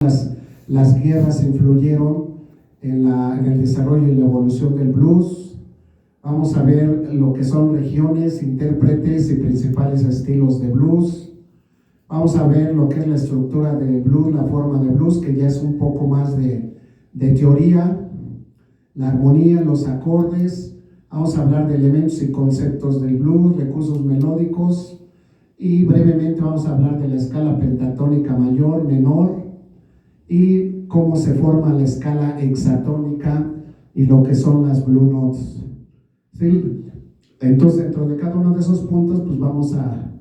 las guerras influyeron en el desarrollo y la evolución del blues. Vamos a ver lo que son regiones, intérpretes y principales estilos de blues. Vamos a ver lo que es la estructura de blues, la forma de blues, que ya es un poco más de teoría, la armonía, los acordes. Vamos a hablar de elementos y conceptos del blues, recursos melódicos, y brevemente vamos a hablar de la escala pentatónica mayor, menor, y cómo se forma la escala hexatónica y lo que son las blue notes. ¿Sí? Entonces, dentro de cada uno de esos puntos, pues vamos a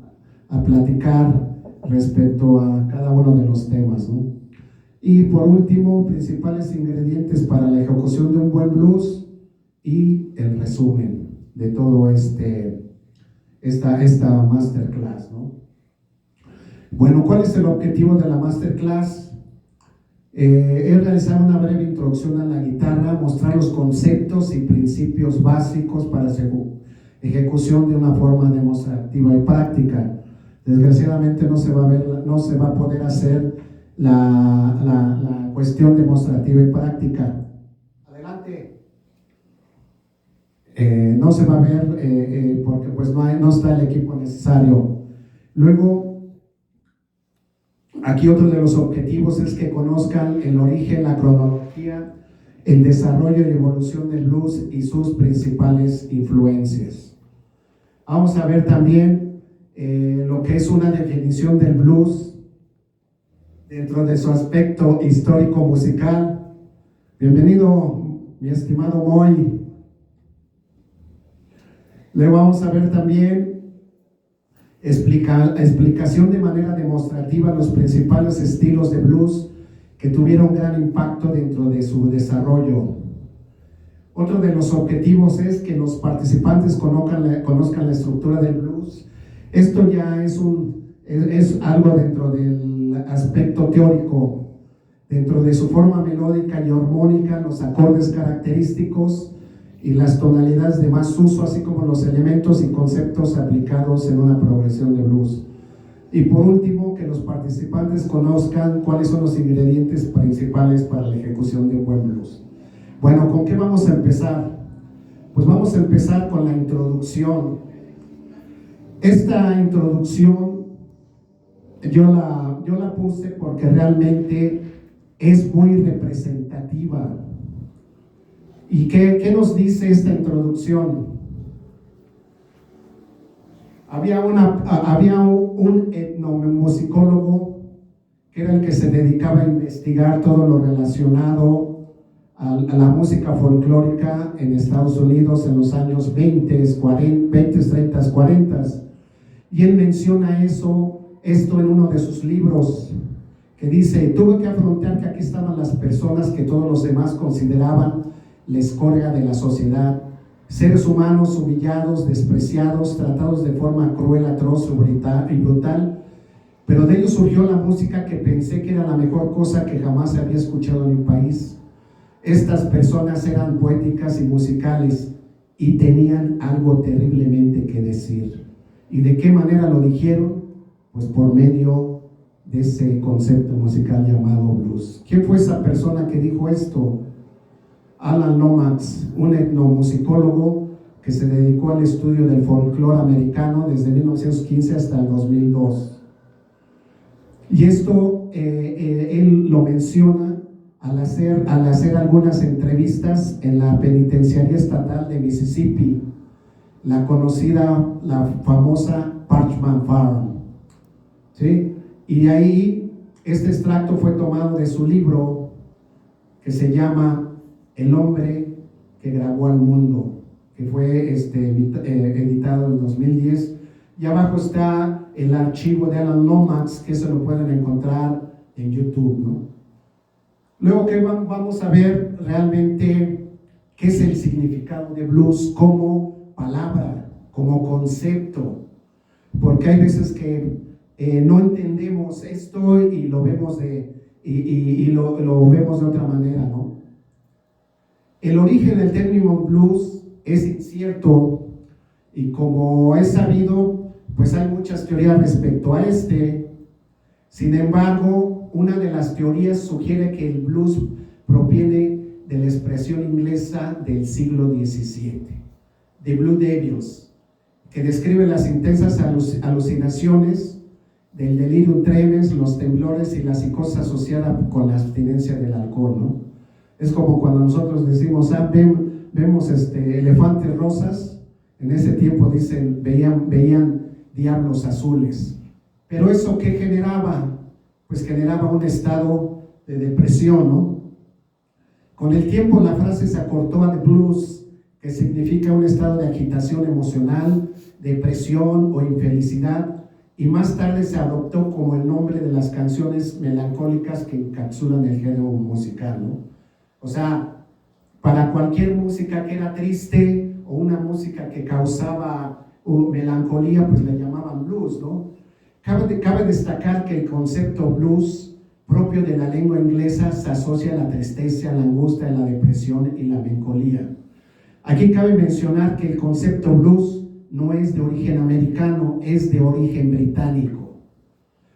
platicar respecto a cada uno de los temas, ¿no? Y por último, principales ingredientes para la ejecución de un buen blues y el resumen de todo esta masterclass, ¿no? Bueno, ¿cuál es el objetivo de la masterclass? Es realizar una breve introducción a la guitarra, mostrar los conceptos y principios básicos para su ejecución de una forma demostrativa y práctica. Desgraciadamente no se va a poder hacer la cuestión demostrativa y práctica. Adelante. No se va a ver porque pues no está el equipo necesario. Luego, aquí otro de los objetivos es que conozcan el origen, la cronología, el desarrollo y evolución del blues y sus principales influencias. Vamos a ver también lo que es una definición del blues dentro de su aspecto histórico musical. Bienvenido, mi estimado Moy. Luego vamos a ver también explicación de manera demostrativa los principales estilos de blues que tuvieron gran impacto dentro de su desarrollo. Otro de los objetivos es que los participantes conozcan la estructura del blues. Esto ya es algo dentro del aspecto teórico, dentro de su forma melódica y armónica, los acordes característicos y las tonalidades de más uso, así como los elementos y conceptos aplicados en una progresión de blues. Y por último, que los participantes conozcan cuáles son los ingredientes principales para la ejecución de un buen blues. Bueno, ¿con qué vamos a empezar? Pues vamos a empezar con la introducción. Esta introducción yo la puse porque realmente es muy representativa. ¿Y qué nos dice esta introducción? Había un etnomusicólogo que era el que se dedicaba a investigar todo lo relacionado a la música folclórica en Estados Unidos en los años 20, 30, 40. Y él menciona esto en uno de sus libros, que dice: tuve que afrontar que aquí estaban las personas que todos los demás consideraban la escoria de la sociedad, seres humanos humillados, despreciados, tratados de forma cruel, atroz y brutal, pero de ellos surgió la música que pensé que era la mejor cosa que jamás había escuchado en mi país. Estas personas eran poéticas y musicales y tenían algo terriblemente que decir. ¿Y de qué manera lo dijeron? Pues por medio de ese concepto musical llamado blues. ¿Quién fue esa persona que dijo esto? Alan Lomax, un etnomusicólogo que se dedicó al estudio del folclore americano desde 1915 hasta el 2002. Y esto él lo menciona al hacer algunas entrevistas en la penitenciaría estatal de Mississippi, la famosa Parchman Farm, ¿sí? Y ahí este extracto fue tomado de su libro que se llama El hombre que grabó al mundo, que fue editado en 2010, y abajo está el archivo de Alan Lomax, que se lo pueden encontrar en YouTube, ¿no? Luego que vamos a ver realmente qué es el significado de blues como palabra, como concepto, porque hay veces que no entendemos esto y lo vemos lo vemos de otra manera, ¿no? El origen del término blues es incierto y, como es sabido, pues hay muchas teorías respecto a Sin embargo, una de las teorías sugiere que el blues proviene de la expresión inglesa del siglo XVII, The Blue Devils, que describe las intensas alucinaciones del delirium tremens, los temblores y la psicosis asociada con la abstinencia del alcohol, ¿no? Es como cuando nosotros decimos, vemos elefantes rosas, en ese tiempo dicen, veían diablos azules. Pero eso ¿qué generaba? Pues generaba un estado de depresión, ¿no? Con el tiempo la frase se acortó a the blues, que significa un estado de agitación emocional, depresión o infelicidad, y más tarde se adoptó como el nombre de las canciones melancólicas que encapsulan el género musical, ¿no? O sea, para cualquier música que era triste o una música que causaba melancolía, pues le llamaban blues, ¿no? Cabe destacar que el concepto blues propio de la lengua inglesa se asocia a la tristeza, a la angustia, a la depresión y la melancolía. Aquí cabe mencionar que el concepto blues no es de origen americano, es de origen británico.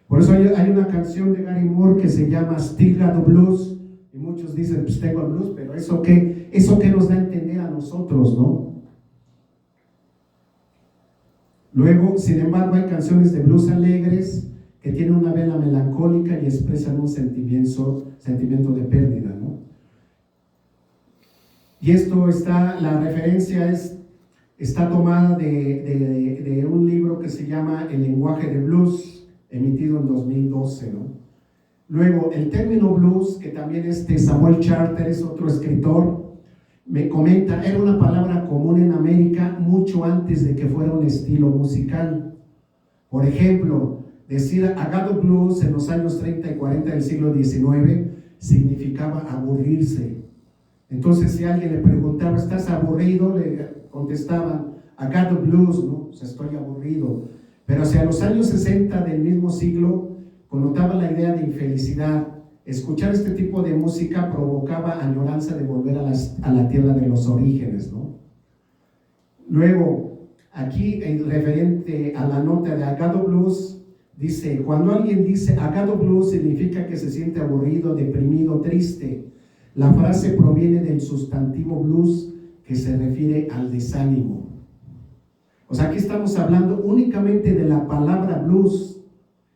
Por eso hay una canción de Gary Moore que se llama Still Got the Blues, y muchos dicen, pues tengo el blues, pero ¿eso qué nos da a entender a nosotros, no? Luego, sin embargo, hay canciones de blues alegres que tienen una vena melancólica y expresan un sentimiento de pérdida, ¿no? Y la referencia está tomada de un libro que se llama El lenguaje de blues, emitido en 2012, ¿no? Luego, el término blues, que también Samuel Charter es otro escritor, me comenta, era una palabra común en América mucho antes de que fuera un estilo musical. Por ejemplo, decir I got the blues en los años 30 y 40 del siglo XIX significaba aburrirse. Entonces, si alguien le preguntaba, ¿estás aburrido?, le contestaban I got the blues, ¿no? O sea, estoy aburrido. Pero hacia los años 60 del mismo siglo connotaba la idea de infelicidad. Escuchar este tipo de música provocaba añoranza de volver a la tierra de los orígenes, ¿no? Luego, aquí en referente a la nota de I got the blues, dice, cuando alguien dice I got the blues significa que se siente aburrido, deprimido, triste. La frase proviene del sustantivo blues, que se refiere al desánimo. O sea, aquí estamos hablando únicamente de la palabra blues,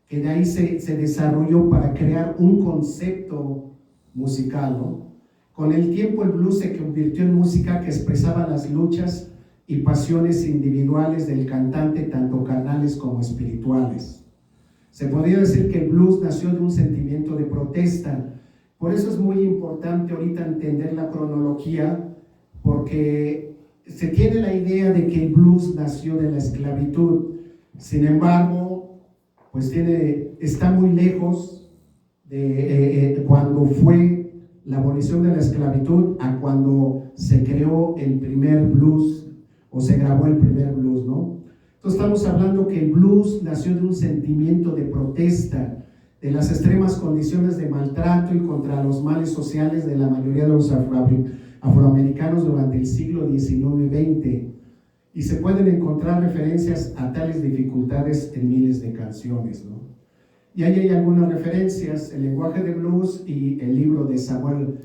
que de ahí se desarrolló para crear un concepto musical, ¿no? Con el tiempo el blues se convirtió en música que expresaba las luchas y pasiones individuales del cantante, tanto carnales como espirituales. Se podría decir que el blues nació de un sentimiento de protesta. Por eso es muy importante ahorita entender la cronología, porque se tiene la idea de que el blues nació de la esclavitud. Sin embargo, pues está muy lejos de cuando fue la abolición de la esclavitud a cuando se creó el primer blues o se grabó el primer blues, ¿no? Entonces estamos hablando que el blues nació de un sentimiento de protesta de las extremas condiciones de maltrato y contra los males sociales de la mayoría de los afroamericanos durante el siglo XIX y XX, y se pueden encontrar referencias a tales dificultades en miles de canciones, ¿no? Y ahí hay algunas referencias, el lenguaje de blues y el libro de Samuel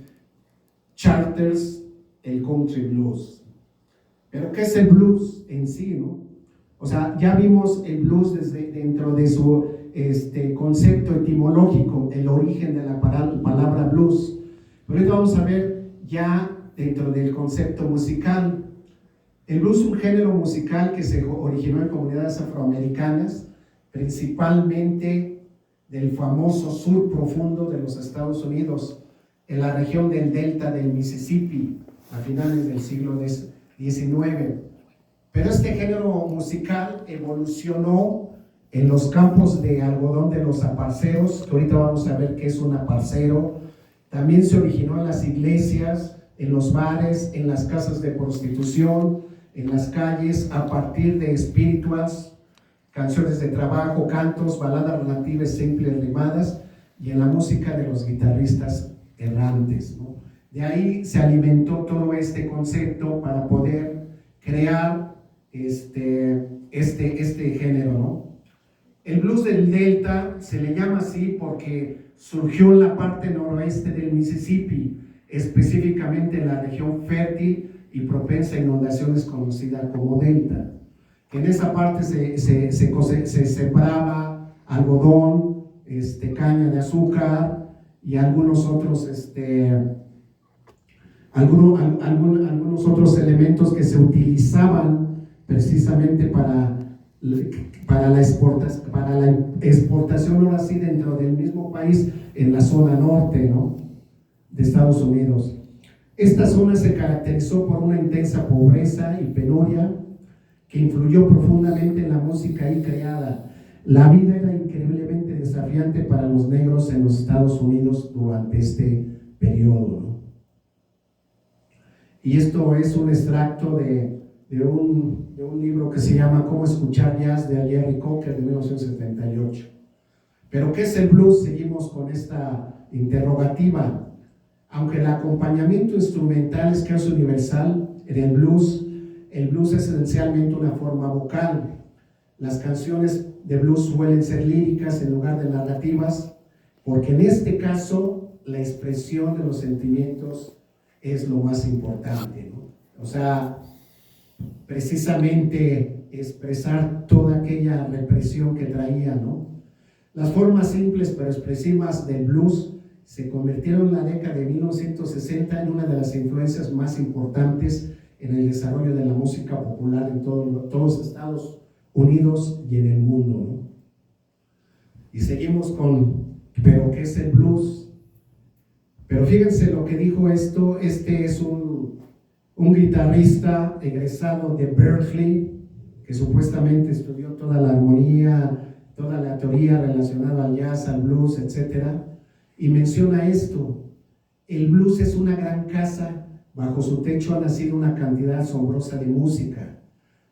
Charters, el country blues. Pero ¿qué es el blues en sí, no? O sea, ya vimos el blues dentro de su concepto etimológico, el origen de la palabra blues. Pero ahorita vamos a ver ya dentro del concepto musical. El blues es un género musical que se originó en comunidades afroamericanas, principalmente del famoso sur profundo de los Estados Unidos, en la región del delta del Mississippi, a finales del siglo XIX. Pero este género musical evolucionó en los campos de algodón de los aparceros, que ahorita vamos a ver qué es un aparcero. También se originó en las iglesias, en los bares, en las casas de prostitución, en las calles, a partir de spirituals, canciones de trabajo, cantos, baladas relativas simples rimadas, y en la música de los guitarristas errantes, ¿no? De ahí se alimentó todo este concepto para poder crear este género, ¿no? El blues del Delta se le llama así porque surgió en la parte noroeste del Mississippi, específicamente en la región fértil y propensa a inundaciones conocida como Delta. En esa parte se sembraba algodón, caña de azúcar y algunos otros, algunos otros elementos que se utilizaban precisamente para la exportación ahora sí dentro del mismo país en la zona norte, ¿no?, de Estados Unidos. Esta zona se caracterizó por una intensa pobreza y penuria que influyó profundamente en la música ahí creada. La vida era increíblemente desafiante para los negros en los Estados Unidos durante este periodo, ¿no? Y esto es un extracto de un libro que se llama Cómo escuchar jazz, de Jerry Cocker, de 1978. ¿Pero qué es el blues? Seguimos con esta interrogativa. Aunque el acompañamiento instrumental es casi universal en el blues es esencialmente una forma vocal. Las canciones de blues suelen ser líricas en lugar de narrativas, porque en este caso la expresión de los sentimientos es lo más importante, ¿no? O sea, precisamente expresar toda aquella represión que traía, ¿no? Las formas simples pero expresivas del blues se convirtieron en la década de 1960 en una de las influencias más importantes en el desarrollo de la música popular en todos los Estados Unidos y en el mundo, ¿no? Y seguimos con, ¿pero qué es el blues? Pero fíjense lo que dijo esto. Este es un guitarrista egresado de Berkeley, que supuestamente estudió toda la armonía, toda la teoría relacionada al jazz, al blues, etc. Y menciona esto: el blues es una gran casa, bajo su techo ha nacido una cantidad asombrosa de música,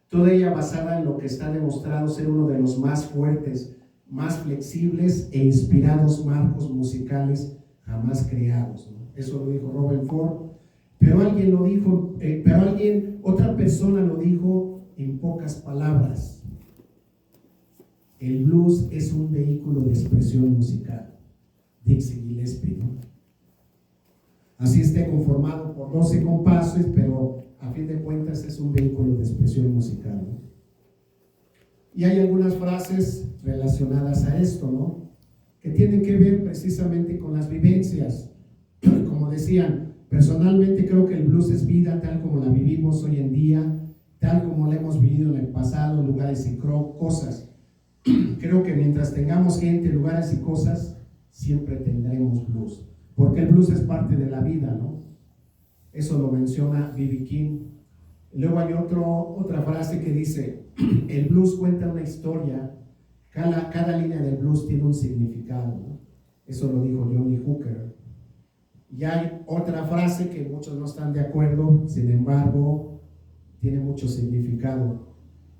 toda ella basada en lo que está demostrado ser uno de los más fuertes, más flexibles e inspirados marcos musicales jamás creados, ¿no? Eso lo dijo Robert Ford, pero alguien lo dijo, otra persona lo dijo en pocas palabras: el blues es un vehículo de expresión musical. Dixie Gillespie, ¿no? Así esté conformado por 12 compases, pero a fin de cuentas es un vehículo de expresión musical, ¿no? Y hay algunas frases relacionadas a esto, ¿no?, que tienen que ver precisamente con las vivencias. Como decían, personalmente creo que el blues es vida tal como la vivimos hoy en día, tal como la hemos vivido en el pasado, lugares y cosas. Creo que mientras tengamos gente, lugares y cosas, siempre tendremos blues, porque el blues es parte de la vida, ¿no? Eso lo menciona B.B. King. Luego hay otra frase que dice: el blues cuenta una historia, cada línea del blues tiene un significado, ¿no? Eso lo dijo Johnny Hooker. Y hay otra frase que muchos no están de acuerdo, sin embargo, tiene mucho significado.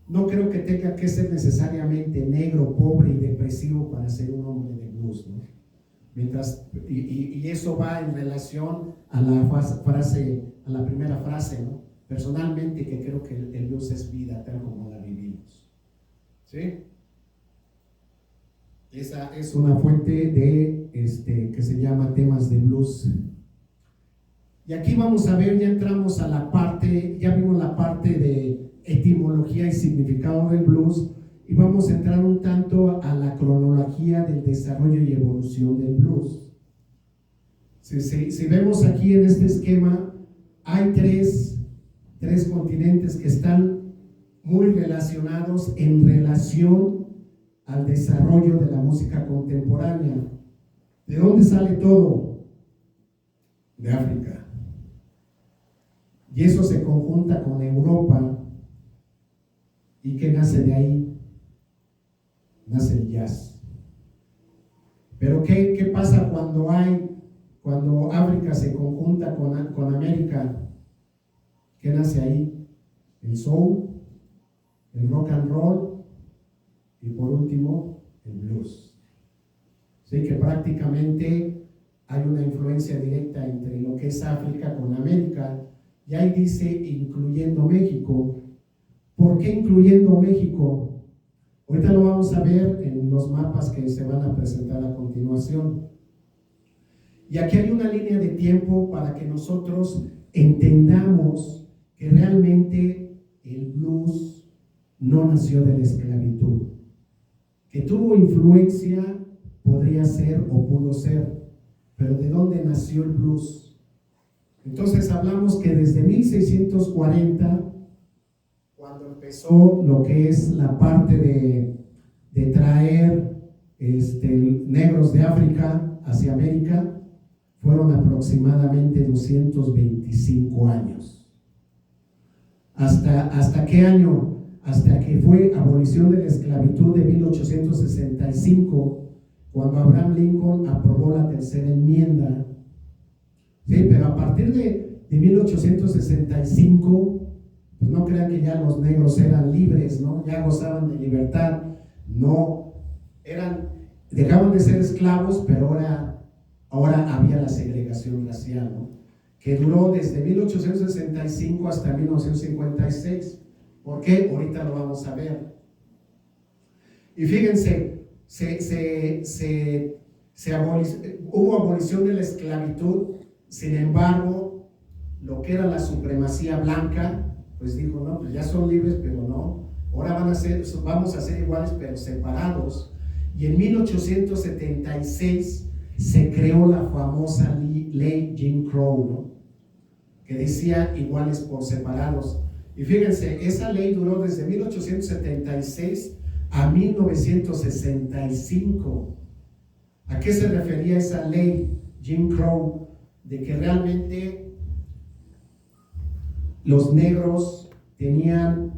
No creo que tenga que ser necesariamente negro, pobre y depresivo para ser un hombre de blues, ¿no? Y eso va en relación a la primera frase, ¿no? Personalmente, que creo que el blues es vida tal como la vivimos, ¿sí? Esa es una fuente que se llama Temas de Blues. Y aquí vamos a ver, ya entramos a la parte, ya vimos la parte de etimología y significado del blues, y vamos a entrar un tanto a la cronología del desarrollo y evolución del blues. Si vemos aquí en este esquema, hay tres continentes que están muy relacionados en relación al desarrollo de la música contemporánea. ¿De dónde sale todo? De África. Y eso se conjunta con Europa. ¿Y qué nace de ahí? Nace el jazz. Pero ¿qué pasa cuando África se conjunta con América? ¿Qué nace ahí? El soul, el rock and roll y por último el blues. Así que prácticamente hay una influencia directa entre lo que es África con América, y ahí dice incluyendo México. ¿Por qué incluyendo México? Ahorita lo vamos a ver en los mapas que se van a presentar a continuación. Y aquí hay una línea de tiempo para que nosotros entendamos que realmente el blues no nació de la esclavitud, que tuvo influencia, podría ser o pudo ser, pero ¿de dónde nació el blues? Entonces hablamos que desde 1640, cuando empezó lo que es la parte de traer negros de África hacia América, fueron aproximadamente 225 años. ¿Hasta qué año? Hasta que fue abolición de la esclavitud de 1865, cuando Abraham Lincoln aprobó la tercera enmienda. Sí, pero a partir de 1865, pues no crean que ya los negros eran libres, ¿no? Ya gozaban de libertad, no, dejaban de ser esclavos, pero ahora había la segregación racial, ¿no? Que duró desde 1865 hasta 1956. ¿Por qué? Ahorita lo vamos a ver. Y fíjense, hubo abolición de la esclavitud, sin embargo, lo que era la supremacía blanca, pues dijo, no, pues ya son libres, pero no, ahora vamos a ser iguales, pero separados. Y en 1876 se creó la famosa ley Jim Crow, ¿no? Que decía iguales por separados. Y fíjense, esa ley duró desde 1876 a 1965. ¿A qué se refería esa ley Jim Crow? De que realmente los negros tenían,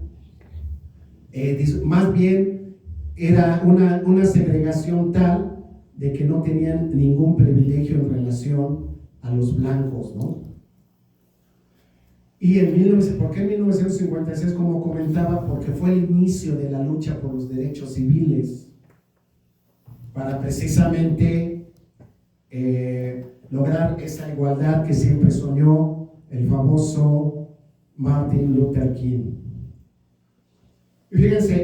más bien era una segregación tal de que no tenían ningún privilegio en relación a los blancos, ¿no? Y ¿por qué en 1956? Como comentaba, porque fue el inicio de la lucha por los derechos civiles, para precisamente lograr esa igualdad que siempre soñó el famoso Martin Luther King. Y fíjense,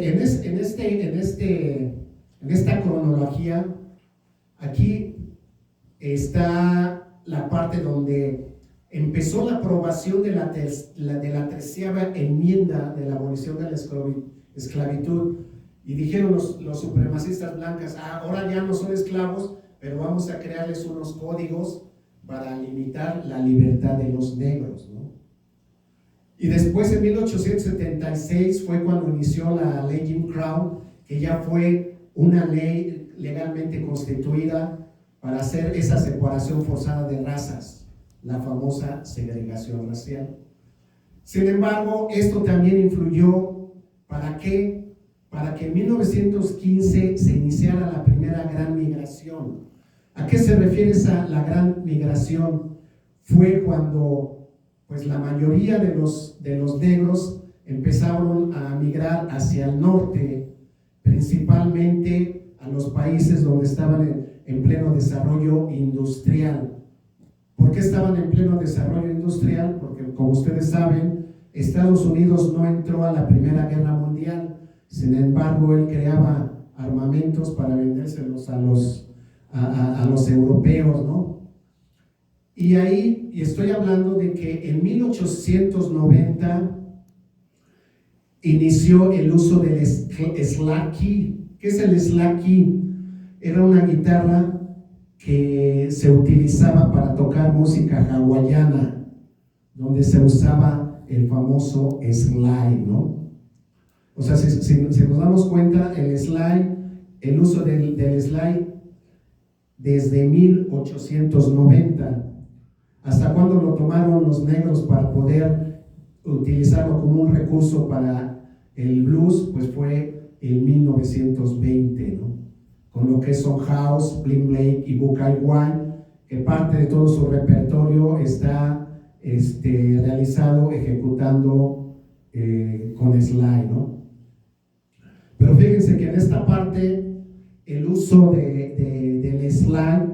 en esta cronología, aquí está la parte donde empezó la aprobación de la 13ª enmienda de la abolición de la esclavitud, y dijeron los supremacistas blancas, ahora ya no son esclavos, pero vamos a crearles unos códigos para limitar la libertad de los negros, ¿no? Y después en 1876 fue cuando inició la ley Jim Crow, que ya fue una ley legalmente constituida para hacer esa separación forzada de razas, la famosa segregación racial. Sin embargo, esto también influyó ¿para qué? Para que en 1915 se iniciara la primera gran migración. ¿A qué se refiere la gran migración? Fue cuando pues la mayoría de los negros empezaron a migrar hacia el norte, principalmente a los países donde estaban en pleno desarrollo industrial. ¿Por qué estaban en pleno desarrollo industrial? Porque, como ustedes saben, Estados Unidos no entró a la Primera Guerra Mundial. Sin embargo, él creaba armamentos para vendérselos a los europeos, ¿no? Y estoy hablando de que en 1890 inició el uso del slack key. ¿Qué es el slack key? Era una guitarra que se utilizaba para tocar música hawaiana, donde se usaba el famoso slide, ¿no? O sea, si nos damos cuenta, el uso del slide desde 1890, ¿hasta cuándo lo tomaron los negros para poder utilizarlo como un recurso para el blues? Pues fue en 1920, ¿no? Con lo que son House, Blim Blake y Buckeye White, que parte de todo su repertorio está realizado, ejecutando con slide, ¿no? Pero fíjense que en esta parte el uso del slide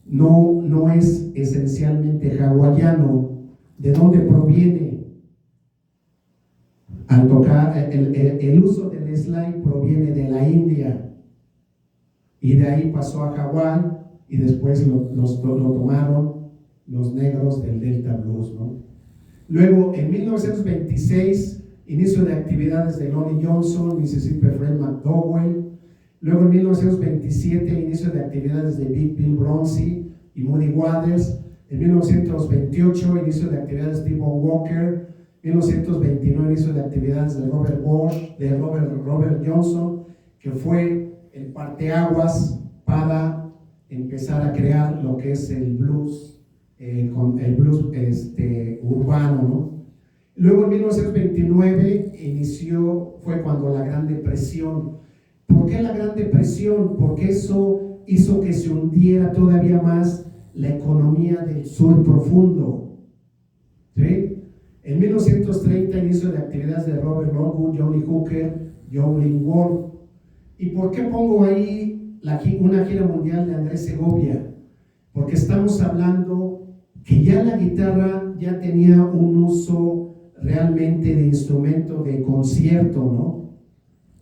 no es esencialmente hawaiano. ¿De dónde proviene? Al tocar el uso del del slide proviene de la India y de ahí pasó a Hawái y después lo tomaron los negros del Delta Blues, ¿no? Luego, en 1926, inicio de actividades de Lonnie Johnson, Mississippi Fred McDowell. Luego, en 1927, inicio de actividades de Big Bill Bronzy y Moody Waters. En 1928, inicio de actividades de T-Bone Walker. 1929, inicio de actividades de Robert Bosch, de Robert Johnson, que fue el parteaguas para empezar a crear lo que es el blues, con el blues urbano, ¿no? Luego en 1929 fue cuando la Gran Depresión. ¿Por qué la Gran Depresión? Porque eso hizo que se hundiera todavía más la economía del sur profundo, ¿sí? En 1930 inicio de actividades de Robert Lockwood, Johnny Hooker, Joe Lindwall. ¿Y por qué pongo ahí una gira mundial de Andrés Segovia? Porque estamos hablando que ya la guitarra ya tenía un uso realmente de instrumento de concierto, ¿no?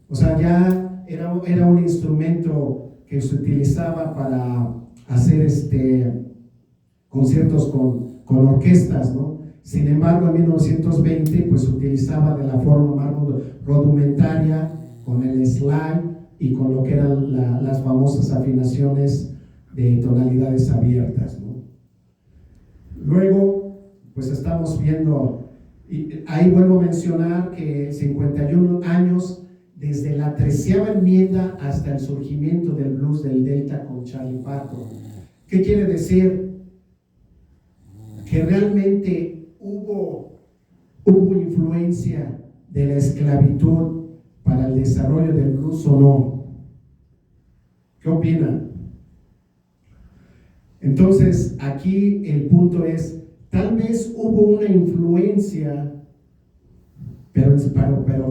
O sea, ya era un instrumento que se utilizaba para hacer conciertos con orquestas, ¿no? Sin embargo, en 1920 pues se utilizaba de la forma más rudimentaria con el slide y con lo que eran las famosas afinaciones de tonalidades abiertas, ¿no? Luego, pues estamos viendo, y ahí vuelvo a mencionar que 51 años desde la 13ª enmienda hasta el surgimiento del blues del Delta con Charlie Patton. ¿Qué quiere decir? Que realmente hubo influencia de la esclavitud para el desarrollo del blues o no. ¿Qué opinan? Entonces, aquí el punto es, tal vez hubo una influencia, pero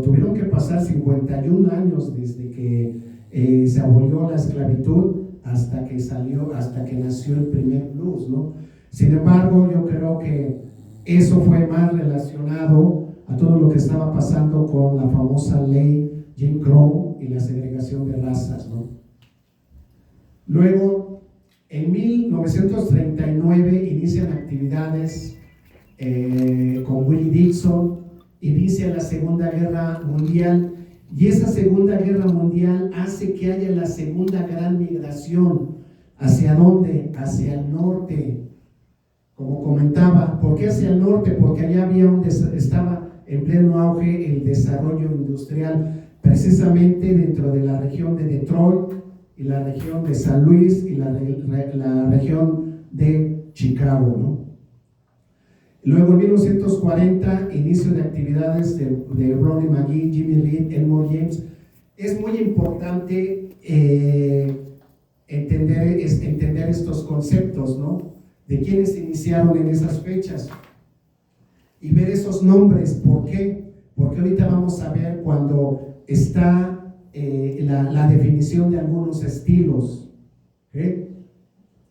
tuvieron que pasar 51 años desde que se abolió la esclavitud hasta que nació el primer blues, ¿no? Sin embargo, yo creo que eso fue más relacionado a todo lo que estaba pasando con la famosa ley Jim Crow y la segregación de razas, ¿no? Luego, en 1939 inician actividades con Willie Dixon, inicia la Segunda Guerra Mundial, y esa Segunda Guerra Mundial hace que haya la segunda gran migración. ¿Hacia dónde? Hacia el norte. Como comentaba, ¿por qué hacia el norte? Porque allá estaba en pleno auge el desarrollo industrial, precisamente dentro de la región de Detroit y la región de San Luis y la región de Chicago, ¿no? Luego en 1940, inicio de actividades de Ronnie McGee, Jimmy Reed, Elmore James. Es muy importante entender estos conceptos, ¿no? De quienes iniciaron en esas fechas y ver esos nombres. ¿Por qué? Porque ahorita vamos a ver cuando está la definición de algunos estilos, ¿eh?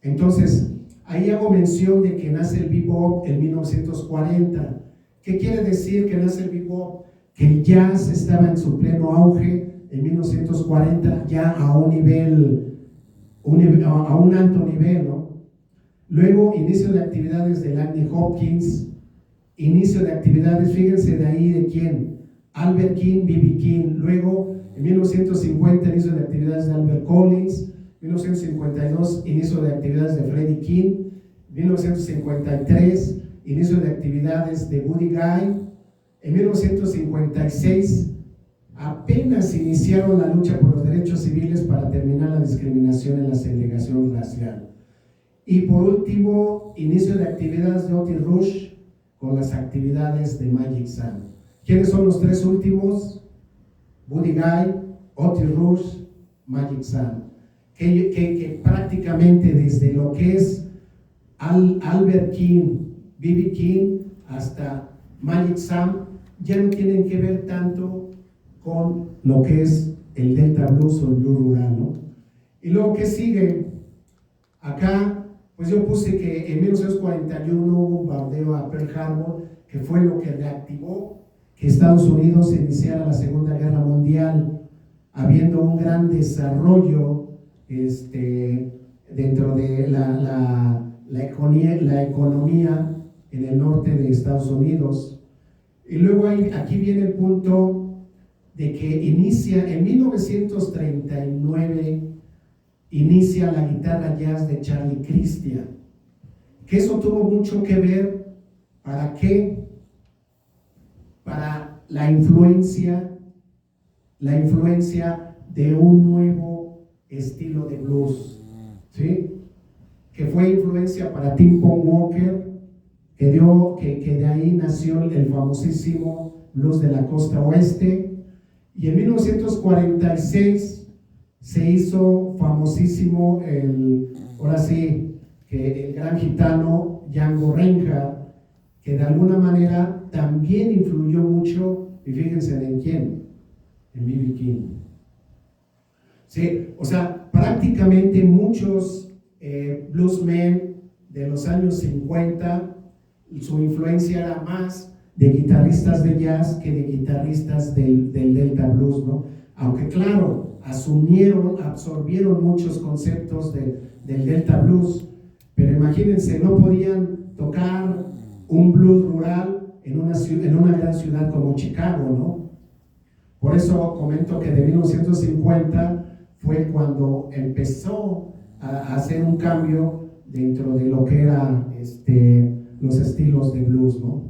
Entonces, ahí hago mención de que nace el bebop en 1940. ¿Qué quiere decir que nace el bebop? Que el jazz estaba en su pleno auge en 1940, ya a un alto nivel, ¿no? Luego, inicio de actividades de Anthony Hopkins, inicio de actividades, fíjense de ahí de quién, Albert King, B.B. King. Luego, en 1950, inicio de actividades de Albert Collins. 1952, inicio de actividades de Freddie King. 1953, inicio de actividades de Buddy Guy. En 1956, apenas iniciaron la lucha por los derechos civiles para terminar la discriminación en la segregación racial. Y por último, inicio de actividades de Otis Rush con las actividades de Magic Sam. ¿Quiénes son los tres últimos? Buddy Guy, Otis Rush, Magic Sam. Que prácticamente desde lo que es Albert King, B.B. King hasta Magic Sam ya no tienen que ver tanto con lo que es el Delta Blues o el Blues rural, ¿no? Y luego, ¿qué sigue? Acá pues yo puse que en 1941 hubo un bombardeo a Pearl Harbor, que fue lo que reactivó que Estados Unidos iniciara la Segunda Guerra Mundial. habiendo un gran desarrollo dentro de la economía en el norte de Estados Unidos. Y luego aquí viene el punto de que inicia en 1939, inicia la guitarra jazz de Charlie Christian, que eso tuvo mucho que ver. ¿Para qué? Para la influencia de un nuevo estilo de blues, ¿sí? Que fue influencia para Tim Pong Walker, que de ahí nació el famosísimo blues de la costa oeste. Y en 1946 se hizo famosísimo ahora sí, que el gran gitano Django Reinhardt, que de alguna manera también influyó mucho, y fíjense en quién, en B.B. King. Sí, o sea, prácticamente muchos bluesmen de los años 50, su influencia era más de guitarristas de jazz que de guitarristas del Delta Blues, ¿no? Aunque claro, absorbieron muchos conceptos del Delta Blues, pero imagínense, no podían tocar un blues rural en una gran ciudad como Chicago, ¿no? Por eso comento que de 1950 fue cuando empezó a hacer un cambio dentro de lo que era los estilos de blues, ¿no?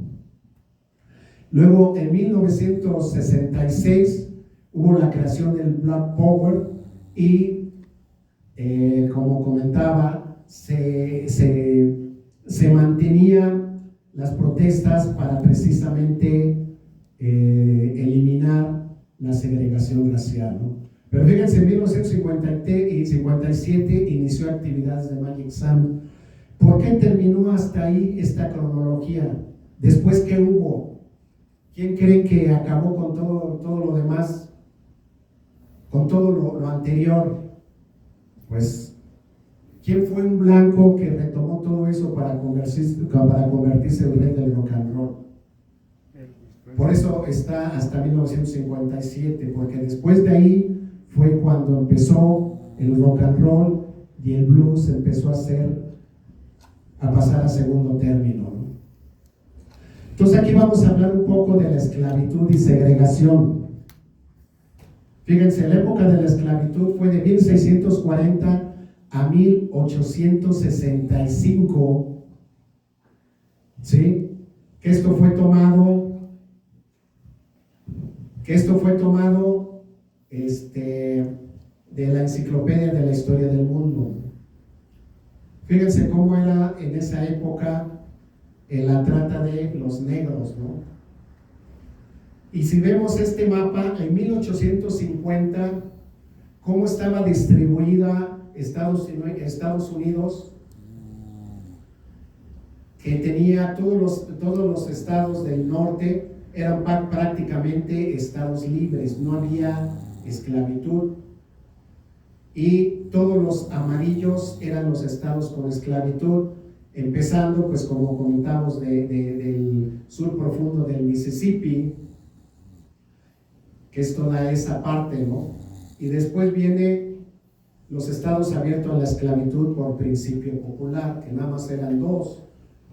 Luego, en 1966 hubo la creación del Black Power y, como comentaba, se mantenían las protestas para precisamente eliminar la segregación racial, ¿no? Pero fíjense, en 1957 inició actividades de Magic Sam. ¿Por qué terminó hasta ahí esta cronología? Después, ¿qué hubo? ¿Quién cree que acabó con todo lo demás? Con todo lo anterior. Pues, ¿quién fue un blanco que retomó todo eso para convertirse en rey del rock and roll? Por eso está hasta 1957, porque después de ahí fue cuando empezó el rock and roll y el blues empezó a pasar a segundo término, ¿no? Entonces aquí vamos a hablar un poco de la esclavitud y segregación. Fíjense, la época de la esclavitud fue de 1640 a 1865, ¿sí? Que esto fue tomado de la Enciclopedia de la Historia del Mundo. Fíjense cómo era en esa época la trata de los negros, ¿no? Y si vemos este mapa, en 1850, cómo estaba distribuida Estados Unidos, que tenía todos los estados del norte, eran prácticamente estados libres, no había esclavitud. Y todos los amarillos eran los estados con esclavitud, empezando, pues como comentamos, del sur profundo del Mississippi, que es toda esa parte, ¿no? Y después viene los estados abiertos a la esclavitud por principio popular, que nada más eran dos,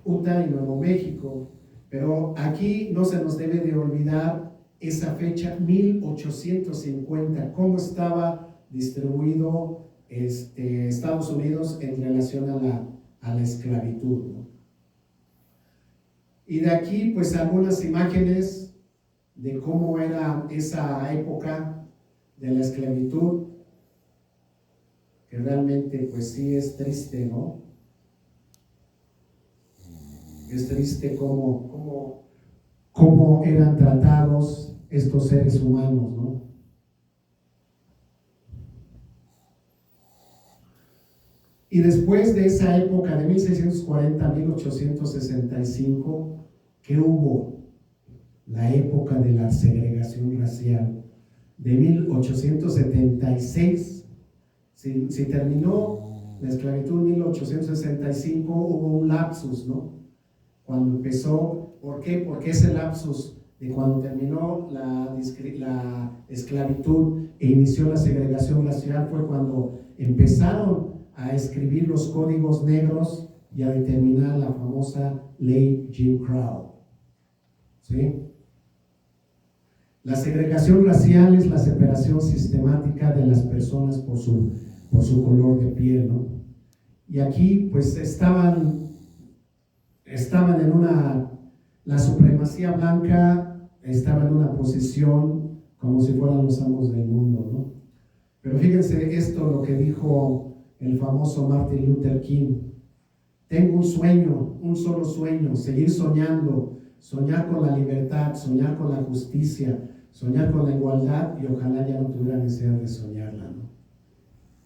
Utah y Nuevo México. Pero aquí no se nos debe de olvidar esa fecha, 1850, cómo estaba distribuido Estados Unidos en relación a la esclavitud, ¿no? Y de aquí, pues, algunas imágenes de cómo era esa época de la esclavitud, que realmente, pues sí, es triste, ¿no? Es triste cómo eran tratados estos seres humanos, ¿no? Y después de esa época de 1640 a 1865, ¿qué hubo? La época de la segregación racial. De 1876, si terminó la esclavitud en 1865, hubo un lapsus, ¿no? Cuando empezó, ¿por qué? Porque ese lapsus de cuando terminó la esclavitud e inició la segregación racial fue cuando empezaron a escribir los códigos negros y a determinar la famosa ley Jim Crow. ¿Sí? La segregación racial es la separación sistemática de las personas por su color de piel, ¿no? Y aquí pues estaban en la supremacía blanca estaba en una posición como si fueran los amos del mundo, ¿no? Pero fíjense esto, lo que dijo el famoso Martin Luther King: tengo un sueño, un solo sueño, seguir soñando, soñar con la libertad, soñar con la justicia, soñar con la igualdad, y ojalá ya no tuviera necesidad de soñarla, ¿no?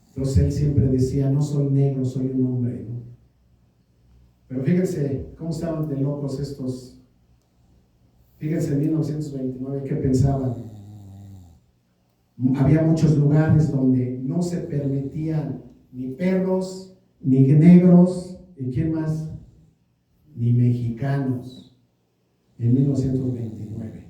Entonces él siempre decía: no soy negro, soy un hombre, ¿no? Pero fíjense cómo estaban de locos estos. Fíjense en 1929, ¿qué pensaban? Había muchos lugares donde no se permitían ni perros, ni negros, ¿y quién más? Ni mexicanos, en 1929.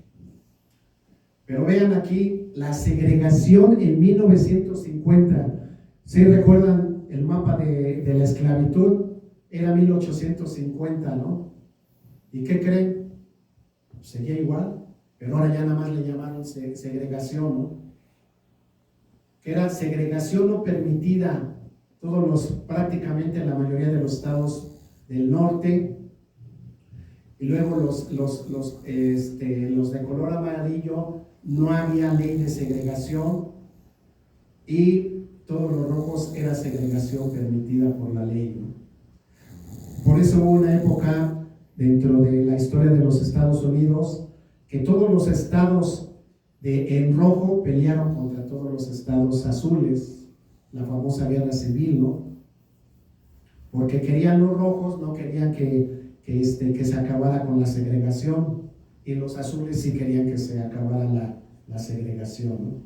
Pero vean aquí la segregación en 1950. ¿Sí recuerdan el mapa de la esclavitud? Era 1850, ¿no? ¿Y qué creen? Seguía igual, pero ahora ya nada más le llamaron segregación, ¿no? Que era segregación no permitida. Prácticamente la mayoría de los estados del norte, y luego los de color amarillo no había ley de segregación, y todos los rojos era segregación permitida por la ley, ¿no? Por eso hubo una época dentro de la historia de los Estados Unidos que todos los estados en rojo pelearon contra todos los estados azules, la famosa guerra civil, ¿no? Porque querían los rojos, no querían que se acabara con la segregación, y los azules sí querían que se acabara la segregación, ¿no?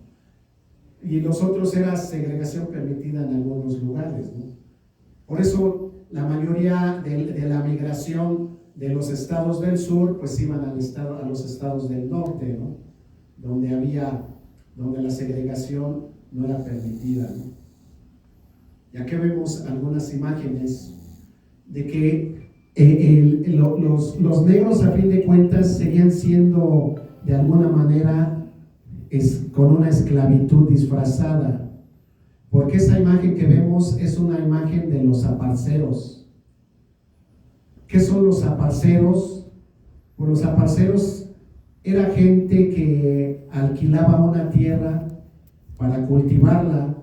Y los otros era segregación permitida en algunos lugares, ¿no? Por eso la mayoría de la migración de los estados del sur pues iban a los estados del norte, ¿no? Donde la segregación no era permitida, ¿no? Y aquí vemos algunas imágenes de que los negros, a fin de cuentas, seguían siendo de alguna manera con una esclavitud disfrazada, porque esa imagen que vemos es una imagen de los aparceros. ¿Qué son los aparceros? Pues los aparceros era gente que alquilaba una tierra para cultivarla,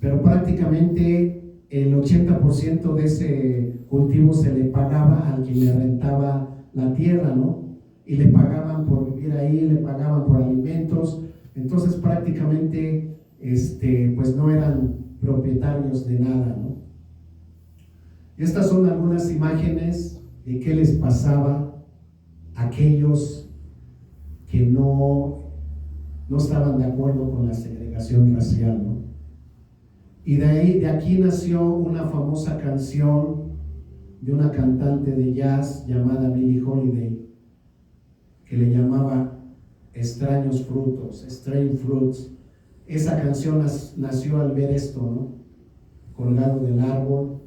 pero prácticamente el 80% de ese cultivo se le pagaba al que le rentaba la tierra, ¿no? Y le pagaban por vivir ahí, le pagaban por alimentos. Entonces prácticamente pues no eran propietarios de nada, ¿no? Estas son algunas imágenes de qué les pasaba a aquellos que no estaban de acuerdo con la segregación racial, ¿no? Y de aquí nació una famosa canción de una cantante de jazz llamada Billie Holiday, que le llamaba Extraños Frutos, Strange Fruits. Esa canción nació al ver esto, ¿no? Colgado del árbol,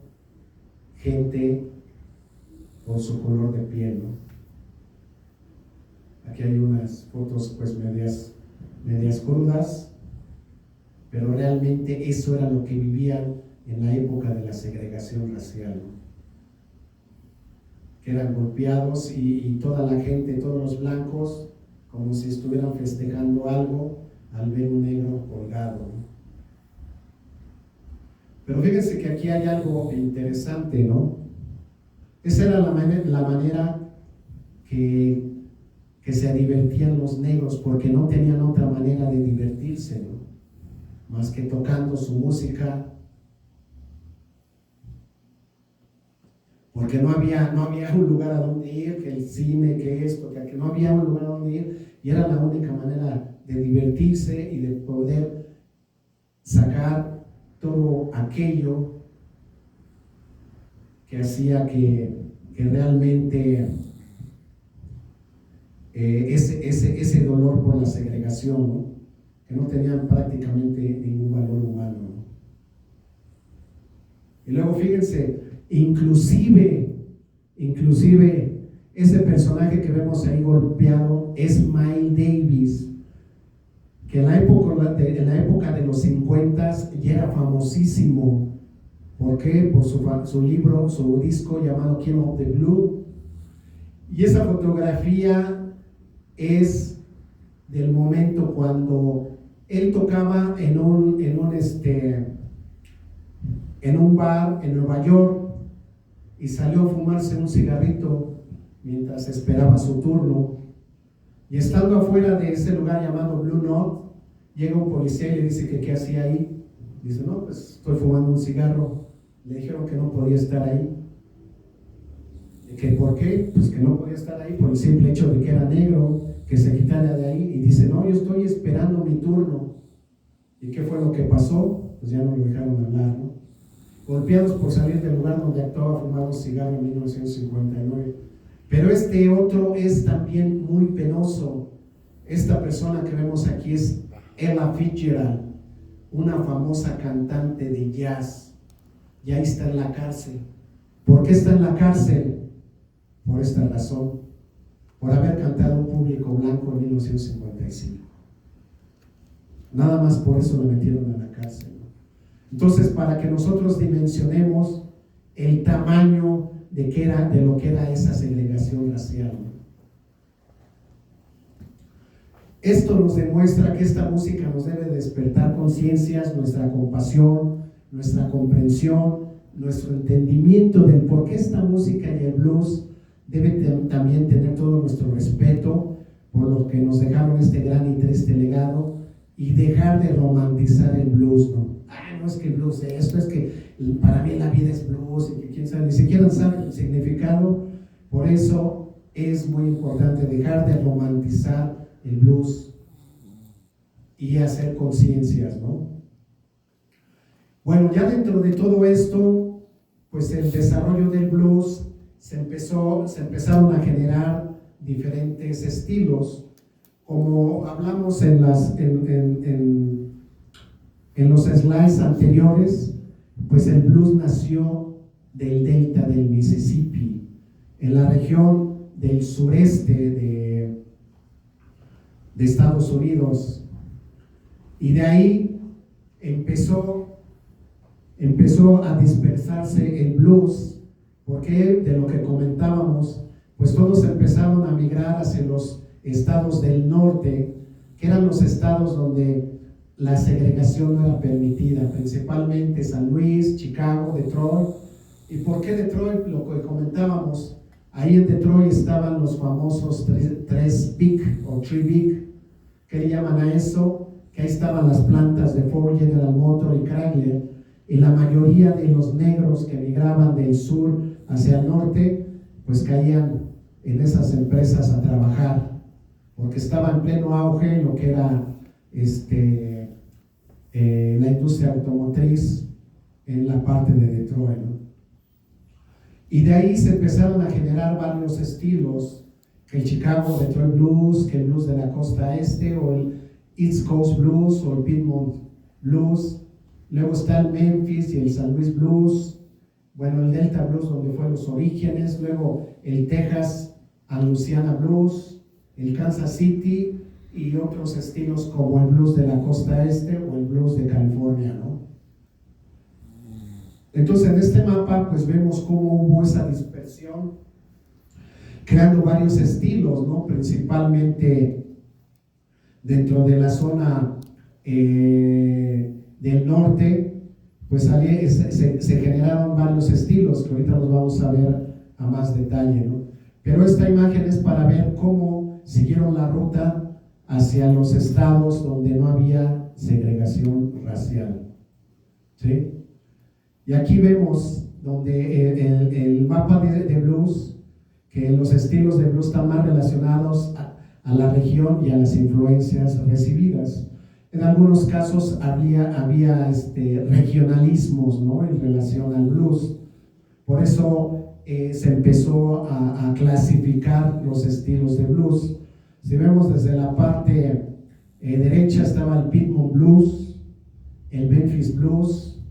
gente por su color de piel, ¿no? Aquí hay unas fotos pues medias crudas, pero realmente eso era lo que vivían en la época de la segregación racial, ¿no? Que eran golpeados y toda la gente, todos los blancos, como si estuvieran festejando algo al ver un negro colgado, ¿no? Pero fíjense que aquí hay algo interesante, ¿no? Esa era la manera que se divertían los negros, porque no tenían otra manera de divertirse, ¿no? Más que tocando su música, porque no había un lugar a donde ir, que el cine, que esto, que no había un lugar a donde ir, y era la única manera de divertirse y de poder sacar todo aquello que hacía que realmente ese dolor por la segregación, ¿no? Que no tenían prácticamente ningún valor humano, ¿no? Y luego fíjense, inclusive ese personaje que vemos ahí golpeado es Miles Davis, que en la época de los 50 ya era famosísimo. ¿Por qué? Por su libro, su disco llamado King of the Blue. Y esa fotografía es del momento cuando él tocaba en un bar en Nueva York y salió a fumarse un cigarrito mientras esperaba su turno. Y estando afuera de ese lugar llamado Blue Note, llega un policía y le dice que qué hacía ahí. Dice, no, pues estoy fumando un cigarro. Le dijeron que no podía estar ahí. ¿Que por qué? Pues que no podía estar ahí por el simple hecho de que era negro, que se quitara de ahí. Y dice, no, yo estoy esperando mi turno. ¿Y qué fue lo que pasó? Pues ya no lo dejaron hablar, ¿no? Golpeados por salir del lugar donde actuaba fumando cigarro en 1959. Pero este otro es también muy penoso. Esta persona que vemos aquí es Ella Fitzgerald, una famosa cantante de jazz. Ya está en la cárcel. ¿Por qué está en la cárcel? Por esta razón, por haber cantado a un público blanco en 1955. Nada más por eso lo metieron a la cárcel, ¿no? Entonces, para que nosotros dimensionemos el tamaño de lo que era esa segregación racial, ¿no? Esto nos demuestra que esta música nos debe despertar conciencias, nuestra compasión, nuestra comprensión, nuestro entendimiento del por qué esta música y el blues debe también tener todo nuestro respeto por lo que nos dejaron este gran y triste legado, y dejar de romantizar el blues, ¿no? No es que el blues es esto, es que para mí la vida es blues, y que quién sabe, ni siquiera saben el significado. Por eso es muy importante dejar de romantizar el blues y hacer conciencias, ¿no? Bueno, ya dentro de todo esto, pues el desarrollo del blues se empezaron a generar diferentes estilos. Como hablamos en los slides anteriores, pues el blues nació del delta del Mississippi, en la región del sureste de Estados Unidos, y de ahí empezó a dispersarse el blues, porque de lo que comentábamos, pues todos empezaron a migrar hacia los estados del norte, que eran los estados donde la segregación no era permitida, principalmente San Luis, Chicago, Detroit. ¿Y por qué Detroit? Lo que comentábamos, ahí en Detroit estaban los famosos tres big o three big, ¿qué le llaman a eso? Que ahí estaban las plantas de Ford, General Motors y Chrysler, y la mayoría de los negros que migraban del sur hacia el norte, pues caían en esas empresas a trabajar, porque estaba en pleno auge lo que era la industria automotriz en la parte de Detroit, ¿no? Y de ahí se empezaron a generar varios estilos, que el Chicago Detroit Blues, que el blues de la costa este, o el East Coast Blues, o el Piedmont Blues. Luego está el Memphis y el San Luis Blues, bueno, el Delta Blues, donde fueron los orígenes. Luego el Texas and Louisiana Blues, el Kansas City, y otros estilos como el blues de la costa este o el blues de California, ¿no? Entonces en este mapa pues vemos cómo hubo esa dispersión, creando varios estilos, ¿no? Principalmente dentro de la zona del norte, pues se generaron varios estilos que ahorita los vamos a ver a más detalle, ¿no? Pero esta imagen es para ver cómo siguieron la ruta hacia los estados donde no había segregación racial, ¿sí? Y aquí vemos donde el mapa de blues, que los estilos de blues están más relacionados a la región y a las influencias recibidas. En algunos casos había regionalismos, ¿no?, en relación al blues. Por eso se empezó a clasificar los estilos de blues. Si vemos desde la parte derecha estaba el Piedmont Blues, el Memphis Blues,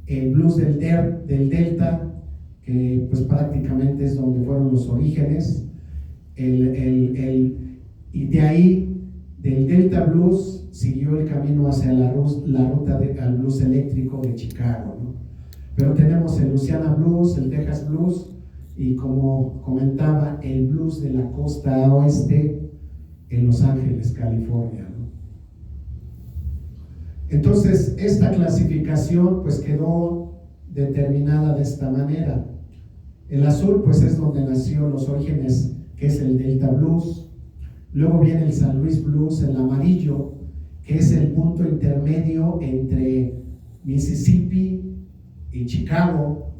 el blues del Delta, que pues prácticamente es donde fueron los orígenes, y de ahí, del Delta Blues, siguió el camino hacia la ruta al blues eléctrico de Chicago, ¿no? Pero tenemos el Louisiana Blues, el Texas Blues, y como comentaba, el blues de la costa oeste en Los Ángeles, California, ¿no? Entonces, esta clasificación pues quedó determinada de esta manera. El azul pues es donde nació los orígenes, que es el Delta Blues. Luego viene el San Luis Blues, el amarillo, que es el punto intermedio entre Mississippi y Chicago.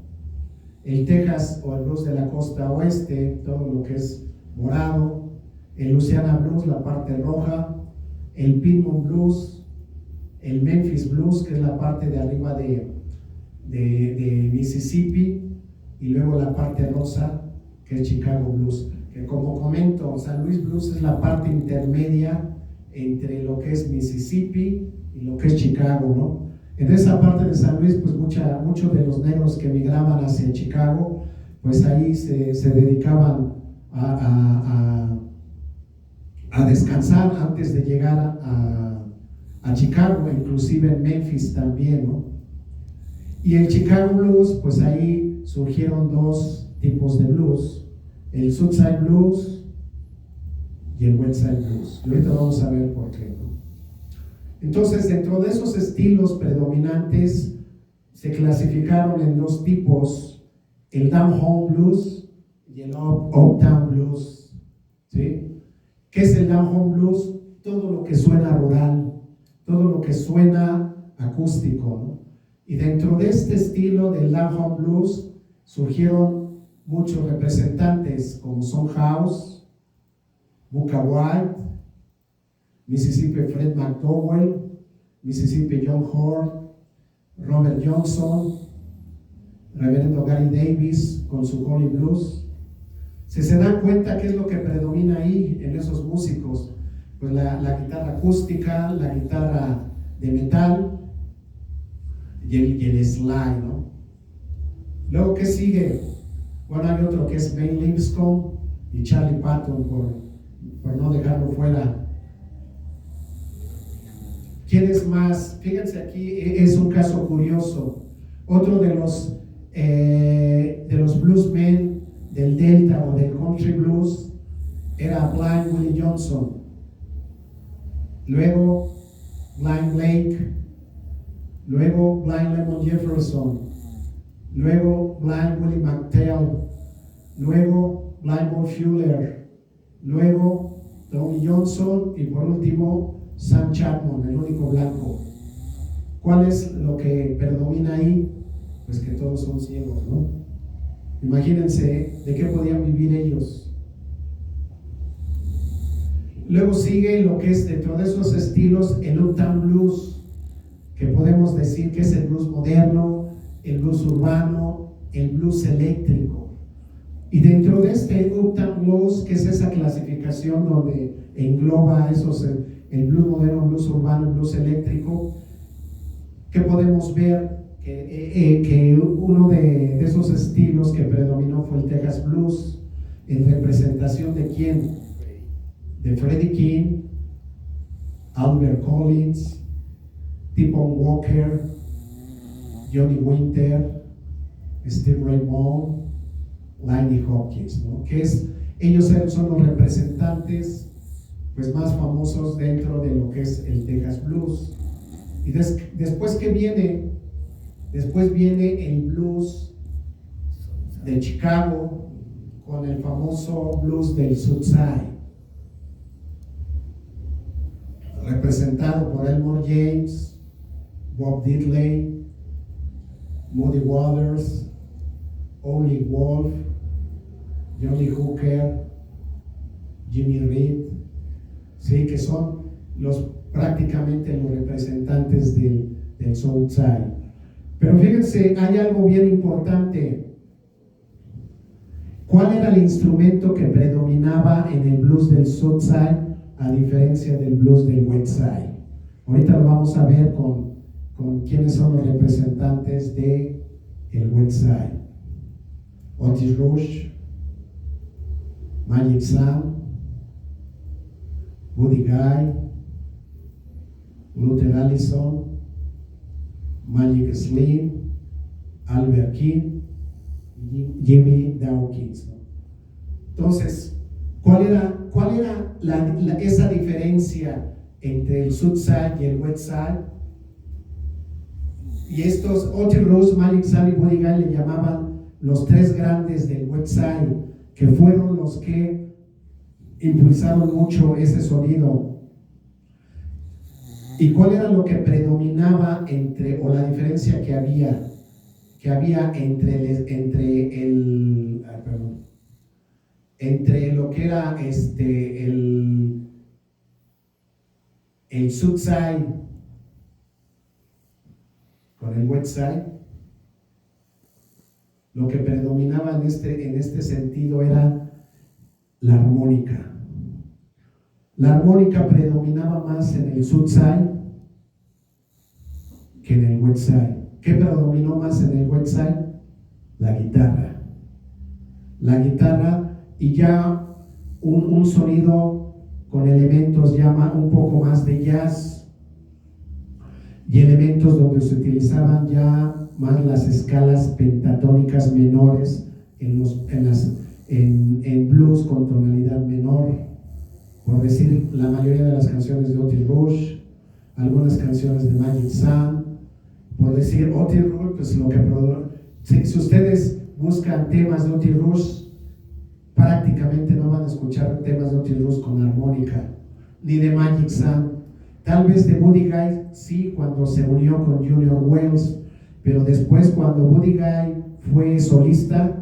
El Texas o el blues de la costa oeste, todo lo que es morado. El Louisiana Blues, la parte roja. El Piedmont Blues, el Memphis Blues, que es la parte de arriba de Mississippi, y luego la parte rosa, que es Chicago Blues, que como comento, San Luis Blues es la parte intermedia entre lo que es Mississippi y lo que es Chicago, ¿no? En esa parte de San Luis, pues muchos de los negros que migraban hacia Chicago, pues ahí se dedicaban a descansar antes de llegar a Chicago, inclusive en Memphis también, ¿no? Y el Chicago Blues, pues ahí surgieron dos tipos de blues, el Southside Blues y el Westside Blues. Y ahorita vamos a ver por qué, ¿no? Entonces, dentro de esos estilos predominantes, se clasificaron en dos tipos, el Down Home Blues y el Uptown Blues, ¿sí? ¿Qué es el Down Home Blues? Todo lo que suena rural, todo lo que suena acústico, ¿no? Y dentro de este estilo del Down Home Blues surgieron muchos representantes como Son House, Bukka White, Mississippi Fred McDowell, Mississippi John Horn, Robert Johnson, Reverendo Gary Davis con su Holy Blues. Si se dan cuenta, ¿qué es lo que predomina ahí en esos músicos? Pues la guitarra acústica, la guitarra de metal y el slide, ¿no? Luego, ¿qué sigue? Bueno, hay otro que es May Lipscomb y Charlie Patton, por no dejarlo fuera. ¿Quién es más? Fíjense aquí, es un caso curioso. Otro de los bluesmen del Delta o del Country Blues era Blind Willie Johnson. Luego Blind Lake, luego Blind Lemon Jefferson, luego Blind Willie McTell, luego Blind Boy Fuller, luego Tommy Johnson y por último Sam Chapman, el único blanco. ¿Cuál es lo que predomina ahí? Pues que todos son ciegos, ¿no? Imagínense de qué podían vivir ellos. Luego sigue lo que es dentro de esos estilos el Uptown Blues, que podemos decir que es el blues moderno, el blues urbano, el blues eléctrico. Y dentro de este Uptown Blues, que es esa clasificación donde engloba esos, el blues moderno, el blues urbano, el blues eléctrico, que podemos ver que uno de esos estilos que predominó fue el Texas Blues, en representación de ¿quién? De Freddie King, Albert Collins, T-Bone Walker, Johnny Winter, Steve Ray Vaughan, Lonnie Hopkins, ¿no? Ellos son los representantes pues más famosos dentro de lo que es el Texas Blues. Y después ¿qué viene? Después viene el blues de Chicago con el famoso blues del Southside, representado por Elmore James, Bob Diddley, Muddy Waters, Ollie Wolf, Johnny Hooker, Jimmy Reed, sí, que son prácticamente los representantes del Southside. Pero fíjense, hay algo bien importante. ¿Cuál era el instrumento que predominaba en el blues del Southside? a diferencia del blues del West Side. Ahorita lo vamos a ver con quiénes son los representantes de el West Side. Otis Rush, Magic Sam, Buddy Guy, Luther Allison, Magic Slim, Albert King, Jimmy Dawkins, ¿no? Entonces, ¿cuál era esa diferencia entre el Southside y el Westside? Y estos Otis Rush, Magic Sam y Buddy Guy le llamaban los tres grandes del Westside, que fueron los que impulsaron mucho ese sonido. ¿Y cuál era lo que predominaba o la diferencia que había entre lo que era el Southside con el Westside? Lo que predominaba en este sentido era la armónica. La armónica predominaba más en el Southside que en el Westside. ¿Qué predominó más en el Westside? La guitarra. La guitarra y ya un sonido con elementos ya un poco más de jazz y elementos donde se utilizaban ya más las escalas pentatónicas menores en blues con tonalidad menor. Por decir, la mayoría de las canciones de Otis Rush, algunas canciones de Magic Sam. Por decir, Otis Rush, pues lo que si ustedes buscan temas de Otis Rush, prácticamente no van a escuchar temas de Otis Rush con armónica, ni de Magic Sam. Tal vez de Buddy Guy, sí, cuando se unió con Junior Wells, pero después cuando Buddy Guy fue solista,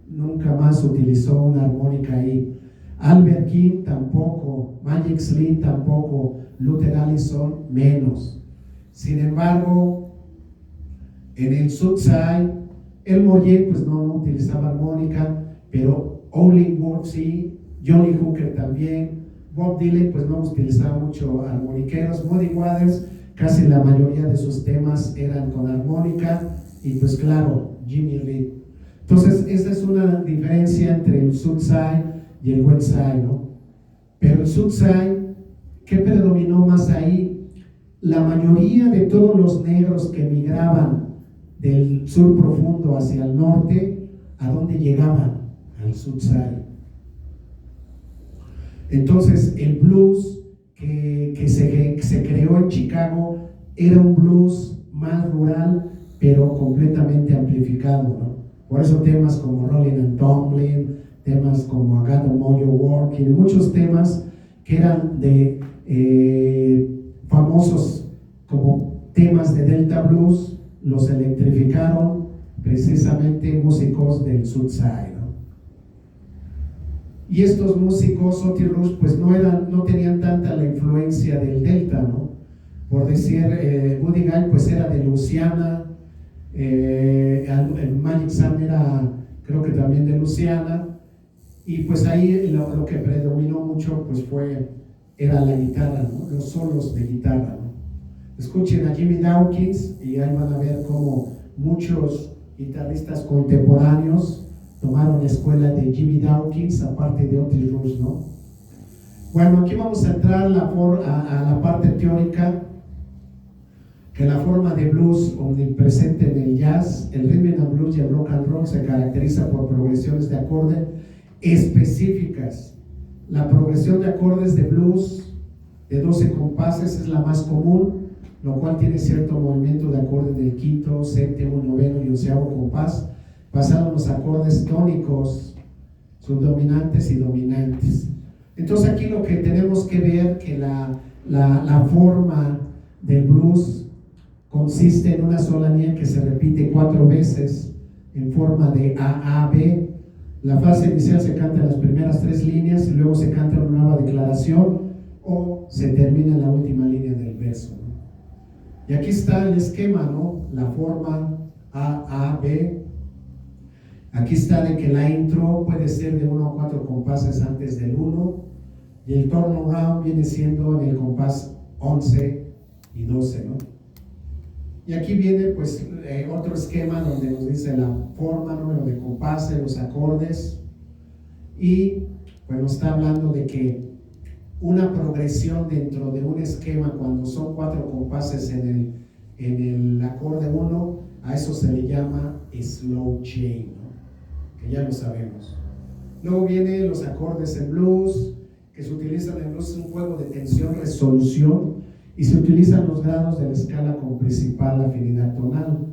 nunca más utilizó una armónica ahí. Albert King tampoco, Magic Slim tampoco, Luther Allison menos. Sin embargo, en el Southside, el Mollet pues no utilizaba armónica, pero Howlin' Wolf sí, Johnny Hooker también, Bob Dylan pues no utilizaba mucho armoniqueros, Muddy Waters casi la mayoría de sus temas eran con armónica, y pues claro, Jimmy Reed. Entonces esa es una diferencia entre el Southside y el Westside, ¿no? Pero el Southside, ¿qué predominó más ahí? La mayoría de todos los negros que migraban del sur profundo hacia el norte, ¿a dónde llegaban? Al Southside. Entonces el blues que se creó en Chicago era un blues más rural, pero completamente amplificado, ¿no? Por eso temas como Rolling and Tumbling, temas como I Got the Mojo Working, muchos temas que eran famosos como temas de Delta Blues, los electrificaron precisamente músicos del Southside, ¿no? Y estos músicos, Otis Rush, pues no tenían tanta la influencia del Delta, ¿no? Por decir, Buddy Guy pues era de Louisiana, el Magic Sam era, creo que también de Louisiana, y pues ahí lo que predominó mucho pues era la guitarra, ¿no? Los solos de guitarra, ¿no? Escuchen a Jimmy Dawkins y ahí van a ver cómo muchos guitarristas contemporáneos tomaron la escuela de Jimmy Dawkins, aparte de Otis Rush, ¿no? Bueno, aquí vamos a entrar a la parte teórica, que la forma de blues omnipresente en el jazz, el rhythm and blues y el rock and roll se caracteriza por progresiones de acorde específicas. La progresión de acordes de blues de 12 compases es la más común, lo cual tiene cierto movimiento de acorde del quinto, séptimo, noveno y onceavo compás, basado en los acordes tónicos, subdominantes y dominantes. Entonces aquí lo que tenemos que ver que la forma del blues consiste en una sola línea que se repite 4 veces en forma de A-A-B. La frase inicial se canta en las primeras 3 líneas y luego se canta una nueva declaración o se termina en la última línea del verso, ¿no? Y aquí está el esquema, ¿no? La forma A-A-B. Aquí está de que la intro puede ser de 1 a 4 compases antes del 1, y el turnaround viene siendo en el compás 11 y 12, ¿no? Y aquí viene pues otro esquema donde nos dice la forma, número de compases, los acordes, y pues nos está hablando de que una progresión dentro de un esquema, cuando son 4 compases en el acorde 1, a eso se le llama slow chain, ¿no? Que ya lo sabemos. Luego vienen los acordes en blues, que se utilizan en blues, es un juego de tensión, resolución, y se utilizan los grados de la escala con principal afinidad tonal,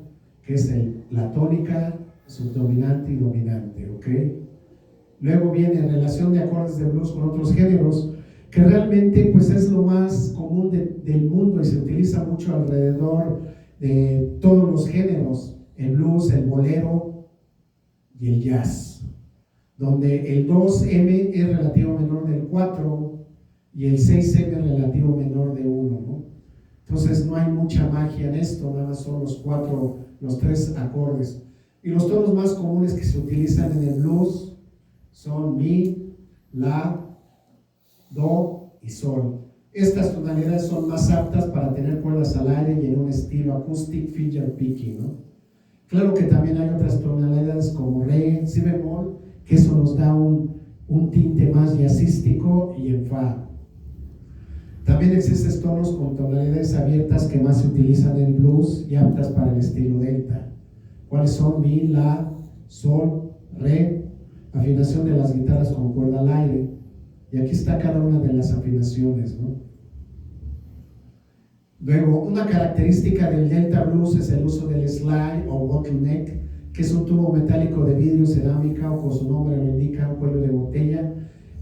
que es la tónica, subdominante y dominante, ¿ok? Luego viene relación de acordes de blues con otros géneros, que realmente pues es lo más común del mundo y se utiliza mucho alrededor de todos los géneros, el blues, el bolero y el jazz, donde el 2M es relativo menor del 4 y el 6M es relativo menor de 1, ¿no? Entonces no hay mucha magia en esto, nada más son los 3 acordes. Y los tonos más comunes que se utilizan en el blues son mi, la, do y sol. Estas tonalidades son más aptas para tener cuerdas al aire y en un estilo acoustic finger picking, ¿no? Claro que también hay otras tonalidades como re, si bemol, que eso nos da un tinte más jazzístico, y en fa. También existen tonos con tonalidades abiertas que más se utilizan en el blues y aptas para el estilo delta. ¿Cuáles son? Mi, la, sol, re, afinación de las guitarras con cuerda al aire. Y aquí está cada una de las afinaciones, ¿no? Luego, una característica del delta blues es el uso del slide o bottleneck, que es un tubo metálico de vidrio, cerámica, o como su nombre lo indica, un cuello de botella,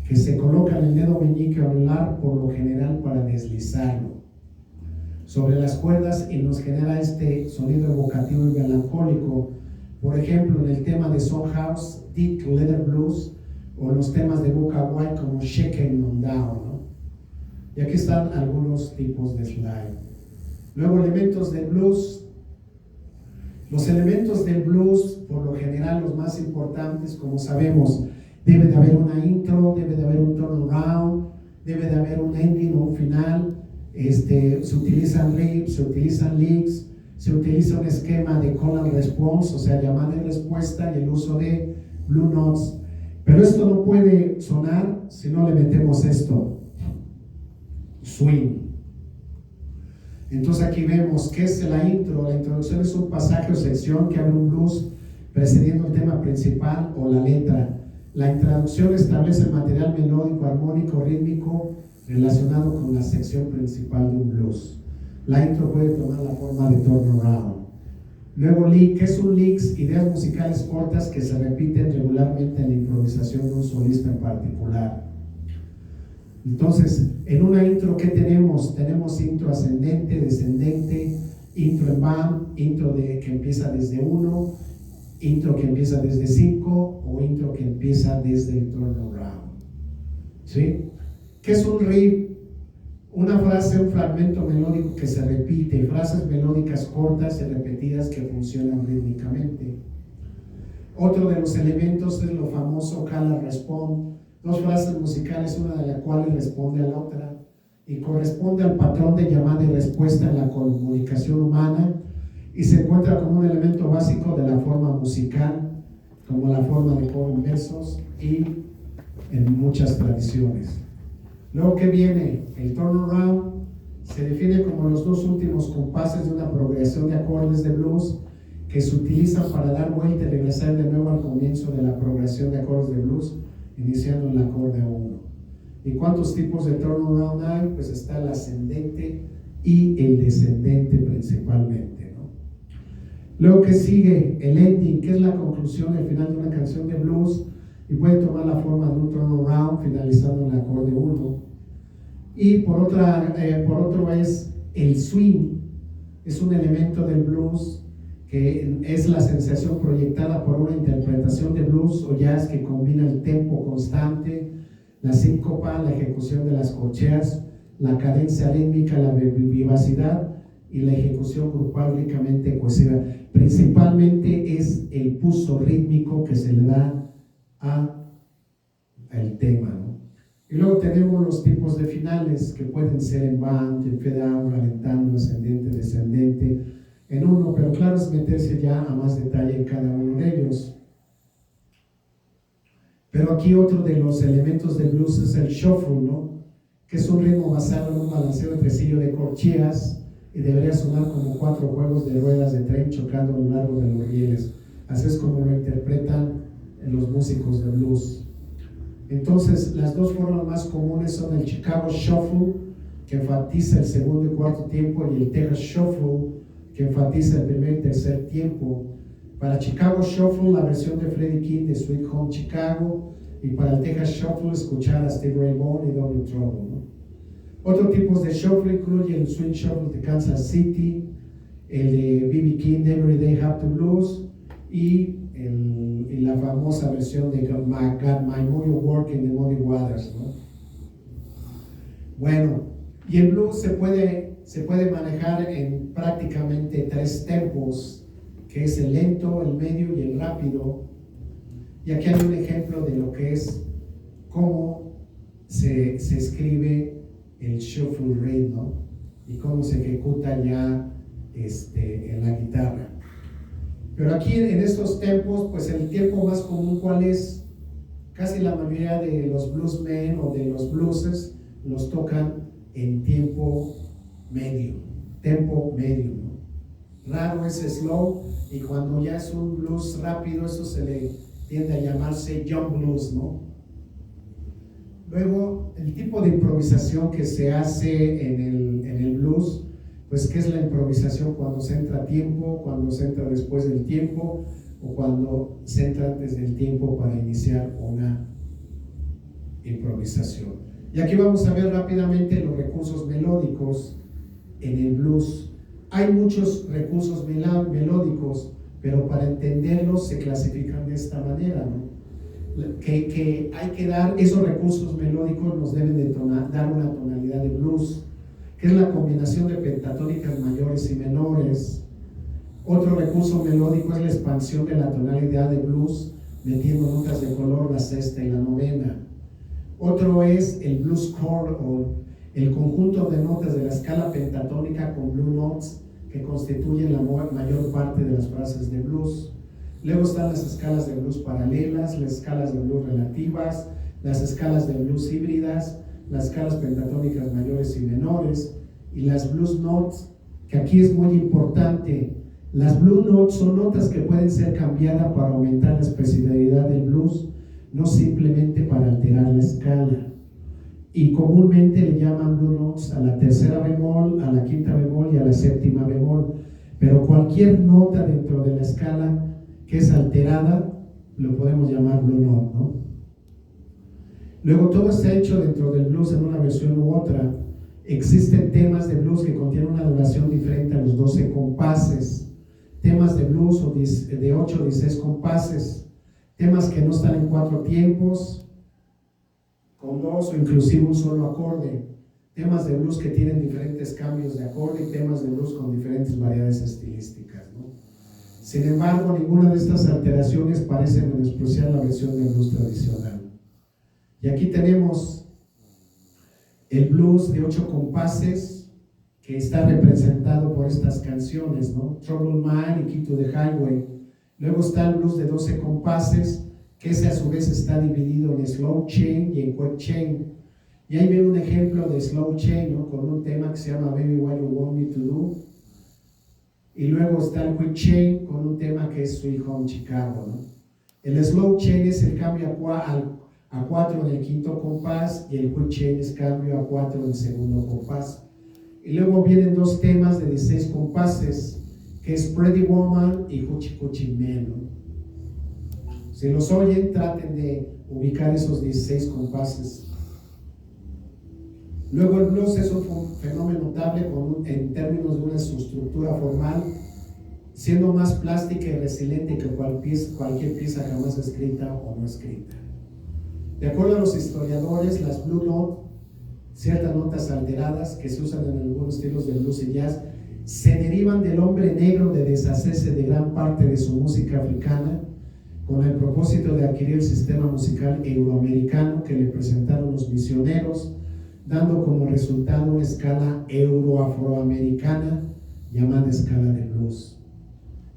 que se coloca en el dedo meñique o anular, por lo general para deslizarlo sobre las cuerdas, y nos genera este sonido evocativo y melancólico. Por ejemplo, en el tema de Son House, Dick Leather Blues, o en los temas de Boca White como Shaken On Down, ¿no? Y aquí están algunos tipos de slide. Luego, elementos del blues. Los elementos del blues, por lo general, los más importantes, como sabemos, debe de haber una intro, debe de haber un turnaround, debe de haber un ending o un final. Se utilizan riffs, se utilizan licks, se utiliza un esquema de call and response, o sea, llamada y respuesta, y el uso de blue notes. Pero esto no puede sonar si no le metemos esto, swing. Entonces aquí vemos que es la intro. La introducción es un pasaje o sección que abre un blues precediendo el tema principal o la letra. La introducción establece el material melódico, armónico, rítmico relacionado con la sección principal de un blues. La intro puede tomar la forma de turnaround. Luego, lick, que es un licks, ideas musicales cortas que se repiten regularmente en la improvisación de un solista en particular. Entonces, en una intro, ¿qué tenemos? Tenemos intro ascendente, descendente, intro en band, intro que empieza desde 1, intro que empieza desde 5, o intro que empieza desde el turnaround. ¿Sí? ¿Qué es un riff? Una frase, un fragmento melódico que se repite, frases melódicas cortas y repetidas que funcionan rítmicamente. Otro de los elementos es lo famoso call and respond, 2 frases musicales, una de las cuales responde a la otra y corresponde al patrón de llamada y respuesta en la comunicación humana, y se encuentra como un elemento básico de la forma musical, como la forma de coro en versos y en muchas tradiciones. Luego, ¿qué viene? El turnaround se define como los 2 últimos compases de una progresión de acordes de blues que se utilizan para dar vuelta y regresar de nuevo al comienzo de la progresión de acordes de blues, iniciando el acorde 1. ¿Y cuántos tipos de turnaround hay? Pues está el ascendente y el descendente principalmente, ¿no? Luego, ¿qué sigue? El ending, que es la conclusión, el final de una canción de blues, y puede tomar la forma de un turnaround finalizando en el acorde 1. Y por otro es el swing, es un elemento del blues que es la sensación proyectada por una interpretación de blues o jazz que combina el tempo constante, la síncopa, la ejecución de las corcheas, la cadencia rítmica, la vivacidad y la ejecución grupal ricamente cohesiva. Principalmente es el pulso rítmico que se le da al tema, ¿no? Y luego tenemos los tipos de finales que pueden ser en band, en fade out, ralentando, ascendente, descendente, en uno, pero claro es meterse ya a más detalle en cada uno de ellos. Pero aquí otro de los elementos del blues es el shuffle, ¿no? Que es un ritmo basado en un balanceo de tresillo de corcheas y debería sonar como 4 juegos de ruedas de tren chocando a lo largo de los rieles. Así es como lo interpretan los músicos de blues. Entonces, las dos formas más comunes son el Chicago Shuffle, que enfatiza el segundo y cuarto tiempo, y el Texas Shuffle, que enfatiza el primer y tercer tiempo. Para Chicago Shuffle, la versión de Freddie King de Sweet Home Chicago, y para el Texas Shuffle, escuchar a Stevie Ray Vaughan y Double Trouble, ¿no? Otros tipos de shuffle incluyen el Swing Shuffle de Kansas City, el de B.B. King de Everyday Happy Blues, y la famosa versión de Got My Money Working de Muddy Waters, ¿no? Bueno, y el blues se puede manejar en prácticamente 3 tempos, que es el lento, el medio y el rápido. Y aquí hay un ejemplo de lo que es cómo se escribe el shuffle rate, ¿no? Y cómo se ejecuta ya en la guitarra. Pero aquí en estos tempos, pues el tiempo más común, ¿cuál es? Casi la mayoría de los bluesmen o de los blueses los tocan en tiempo medio, ¿no? Raro es slow, y cuando ya es un blues rápido, eso se le tiende a llamarse jump blues, ¿no? Luego, el tipo de improvisación que se hace en el blues, pues ¿qué es la improvisación? Cuando se entra a tiempo, cuando se entra después del tiempo, o cuando se entra antes del tiempo para iniciar una improvisación. Y aquí vamos a ver rápidamente los recursos melódicos en el blues. Hay muchos recursos melódicos, pero para entenderlos se clasifican de esta manera, ¿no? Que hay que dar, esos recursos melódicos nos deben de dar una tonalidad de blues, que es la combinación de pentatónicas mayores y menores. Otro recurso melódico es la expansión de la tonalidad de blues, metiendo notas de color, la sexta y la novena. Otro es el blues chord, o el conjunto de notas de la escala pentatónica con blue notes, que constituyen la mayor parte de las frases de blues. Luego están las escalas de blues paralelas, las escalas de blues relativas, las escalas de blues híbridas, las escalas pentatónicas mayores y menores, y las blues notes, que aquí es muy importante. Las blue notes son notas que pueden ser cambiadas para aumentar la expresividad del blues, no simplemente para alterar la escala. Y comúnmente le llaman blue notes a la tercera bemol, a la quinta bemol y a la séptima bemol, pero cualquier nota dentro de la escala que es alterada lo podemos llamar blue note, ¿no? Luego, todo está hecho dentro del blues en una versión u otra. Existen temas de blues que contienen una duración diferente a los 12 compases, temas de blues de 8 o 16 compases, temas que no están en 4 tiempos, con 2 o inclusive un solo acorde, temas de blues que tienen diferentes cambios de acorde y temas de blues con diferentes variedades estilísticas, ¿no? Sin embargo, ninguna de estas alteraciones parece menospreciar la versión del blues tradicional. Y aquí tenemos el blues de 8 compases, que está representado por estas canciones, ¿no? Troubled Mind y Key to the Highway. Luego está el blues de 12 compases, que ese a su vez está dividido en slow chain y en quick chain. Y ahí viene un ejemplo de slow chain, ¿no? Con un tema que se llama Baby What You Want Me to Do. Y luego está el quick chain con un tema que es Sweet Home Chicago, ¿no? El slow chain es el cambio a 4 en el quinto compás, y el quick chain es cambio a 4 en el segundo compás. Y luego vienen 2 temas de 16 compases, que es Pretty Woman y Hoochie Coochie Man, ¿no? Si los oyen, traten de ubicar esos 16 compases. Luego el blues es un fenómeno notable en términos de una subestructura formal, siendo más plástica y resiliente que cualquier pieza jamás escrita o no escrita. De acuerdo a los historiadores, las blue notes, ciertas notas alteradas que se usan en algunos estilos de blues y jazz, se derivan del hombre negro de deshacerse de gran parte de su música africana, con el propósito de adquirir el sistema musical euroamericano que le presentaron los misioneros, dando como resultado una escala euroafroamericana llamada escala de blues,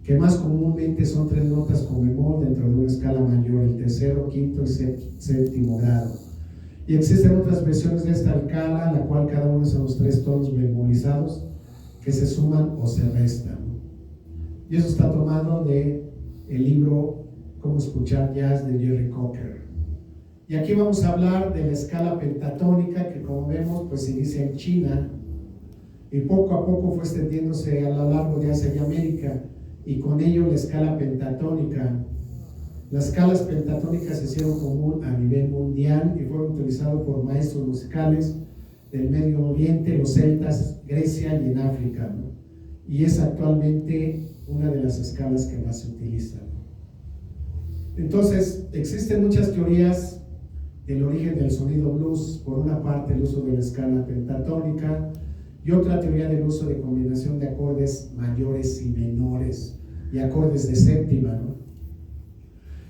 que más comúnmente son 3 notas con bemol dentro de una escala mayor, el tercero, quinto y séptimo grado. Y existen otras versiones de esta escala, la cual cada uno son los 3 tonos bemolizados que se suman o se restan. Y eso está tomado de el libro Cómo escuchar jazz de Jerry Cocker. Y aquí vamos a hablar de la escala pentatónica, que como vemos pues se inicia en China y poco a poco fue extendiéndose a lo largo de Asia y América, y con ello la escala pentatónica. Las escalas pentatónicas se hicieron común a nivel mundial y fueron utilizadas por maestros musicales del Medio Oriente, los celtas, Grecia y en África, ¿no? Y es actualmente una de las escalas que más se utilizan. Entonces, existen muchas teorías del origen del sonido blues. Por una parte, el uso de la escala pentatónica, y otra teoría del uso de combinación de acordes mayores y menores y acordes de séptima, ¿no?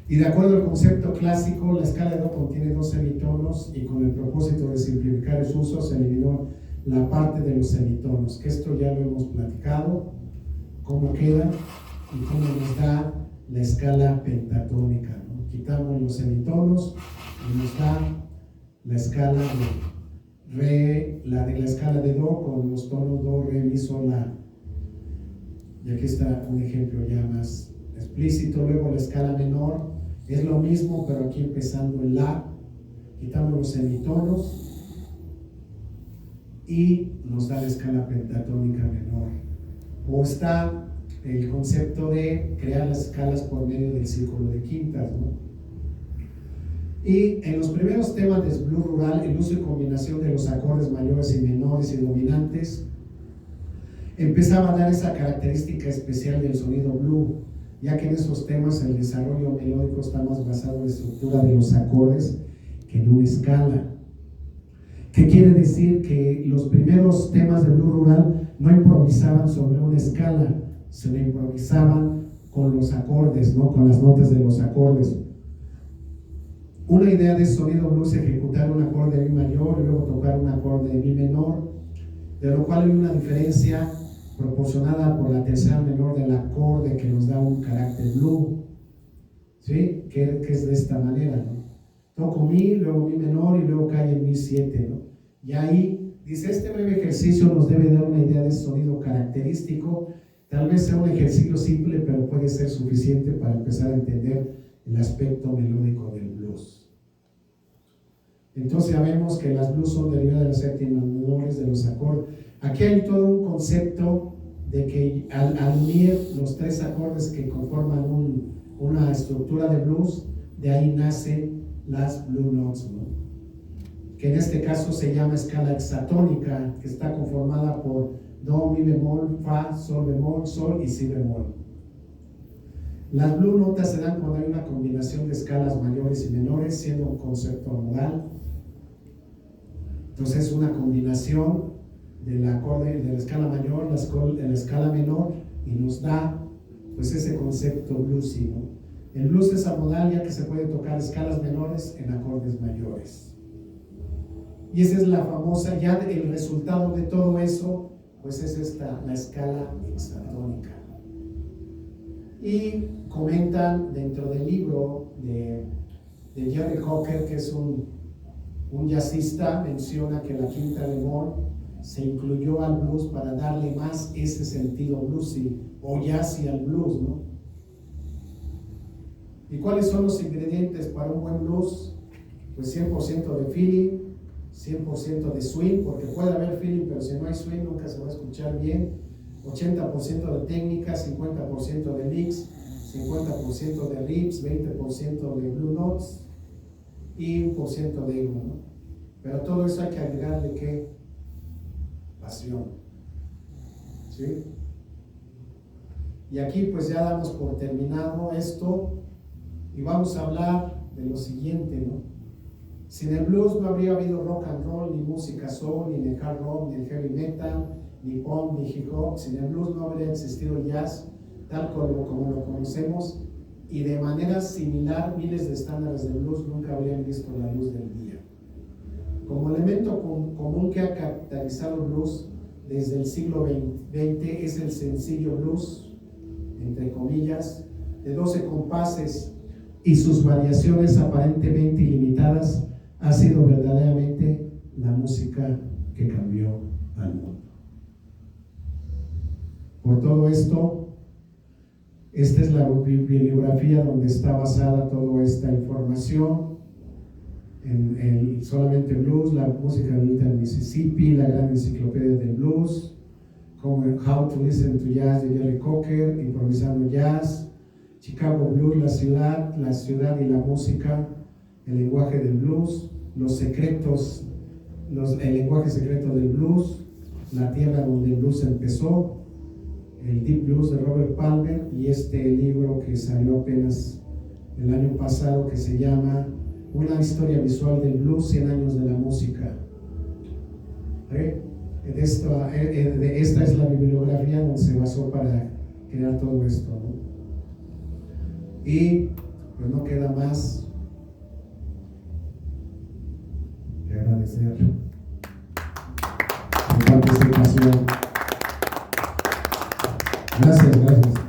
Y de acuerdo al concepto clásico, la escala de do contiene 2 semitonos, y con el propósito de simplificar su uso se eliminó la parte de los semitonos, que esto ya lo hemos platicado, cómo queda y cómo nos da la escala pentatónica, ¿no? Quitamos los semitonos y nos da la escala de re, la escala de do con los tonos do, re, mi, sol, la. Y aquí está un ejemplo ya más explícito. Luego la escala menor es lo mismo, pero aquí empezando en la, quitamos los semitonos y nos da la escala pentatónica menor. O está el concepto de crear las escalas por medio del círculo de quintas, ¿no? Y en los primeros temas del blues rural, el uso y combinación de los acordes mayores y menores y dominantes empezaba a dar esa característica especial del sonido blues, ya que en esos temas el desarrollo melódico está más basado en la estructura de los acordes que en una escala. ¿Qué quiere decir? Que los primeros temas del blues rural no improvisaban sobre una escala, sino improvisaban con los acordes, ¿no? Con las notas de los acordes. Una idea de sonido blues es ejecutar un acorde de mi mayor y luego tocar un acorde de mi menor, de lo cual hay una diferencia proporcionada por la tercera menor del acorde que nos da un carácter blues, ¿sí? Que es de esta manera, ¿no? Toco mi, luego mi menor y luego cae en mi 7, ¿no? Y ahí dice, este breve ejercicio nos debe dar una idea de sonido característico. Tal vez sea un ejercicio simple, pero puede ser suficiente para empezar a entender el aspecto melódico del blues. Entonces ya vemos que las blues son derivadas de las séptimas menores de los acordes. Aquí hay todo un concepto de que al unir los 3 acordes que conforman una estructura de blues, de ahí nacen las blue notes, ¿no? Que en este caso se llama escala hexatónica, que está conformada por do, mi bemol, fa, sol bemol, sol y si bemol. Las blue notas se dan cuando hay una combinación de escalas mayores y menores, siendo un concepto modal. Entonces es una combinación del acorde de la escala mayor, de la escala menor, y nos da pues ese concepto bluesy, ¿no? El blues es amodal, ya que se puede tocar escalas menores en acordes mayores. Y esa es la famosa, ya el resultado de todo eso, pues es esta, la escala hexatónica. Y comentan dentro del libro de Jerry Cocker, que es un jazzista, menciona que la quinta bemol se incluyó al blues para darle más ese sentido bluesy o jazzy al blues, ¿no? ¿Y cuáles son los ingredientes para un buen blues? Pues 100% de feeling, 100% de swing, porque puede haber feeling, pero si no hay swing nunca se va a escuchar bien. 80% de técnica, 50% de licks, 50% de riffs, 20% de blue notes y 1% de ego, ¿no? Pero todo eso hay que agregarle ¿qué? Pasión, ¿sí? Y aquí pues ya damos por terminado esto y vamos a hablar de lo siguiente, ¿no? Sin el blues no habría habido rock and roll, ni música soul, ni el hard rock, ni el heavy metal, ni pop, ni hip hop. Sin el blues no habría existido el jazz tal como lo conocemos, y de manera similar miles de estándares de blues nunca habrían visto la luz del día. Como elemento común que ha caracterizado el blues desde el siglo XX es el sencillo blues, entre comillas, de 12 compases y sus variaciones aparentemente ilimitadas ha sido verdaderamente la música que cambió al mundo. Por todo esto, esta es la bibliografía donde está basada toda esta información, en solamente blues, la música de Little Mississippi, la gran enciclopedia del blues, como How to Listen to Jazz de Jerry Cocker, Improvisando Jazz, Chicago Blues, la ciudad y la música, el lenguaje del blues, el lenguaje secreto del blues, la tierra donde el blues empezó, el Deep Blues de Robert Palmer, y este libro que salió apenas el año pasado que se llama Una historia visual del blues, 100 años de la música. Esta es la bibliografía donde se basó para crear todo esto, ¿no? Y pues no queda más que agradecer su participación. Gracias.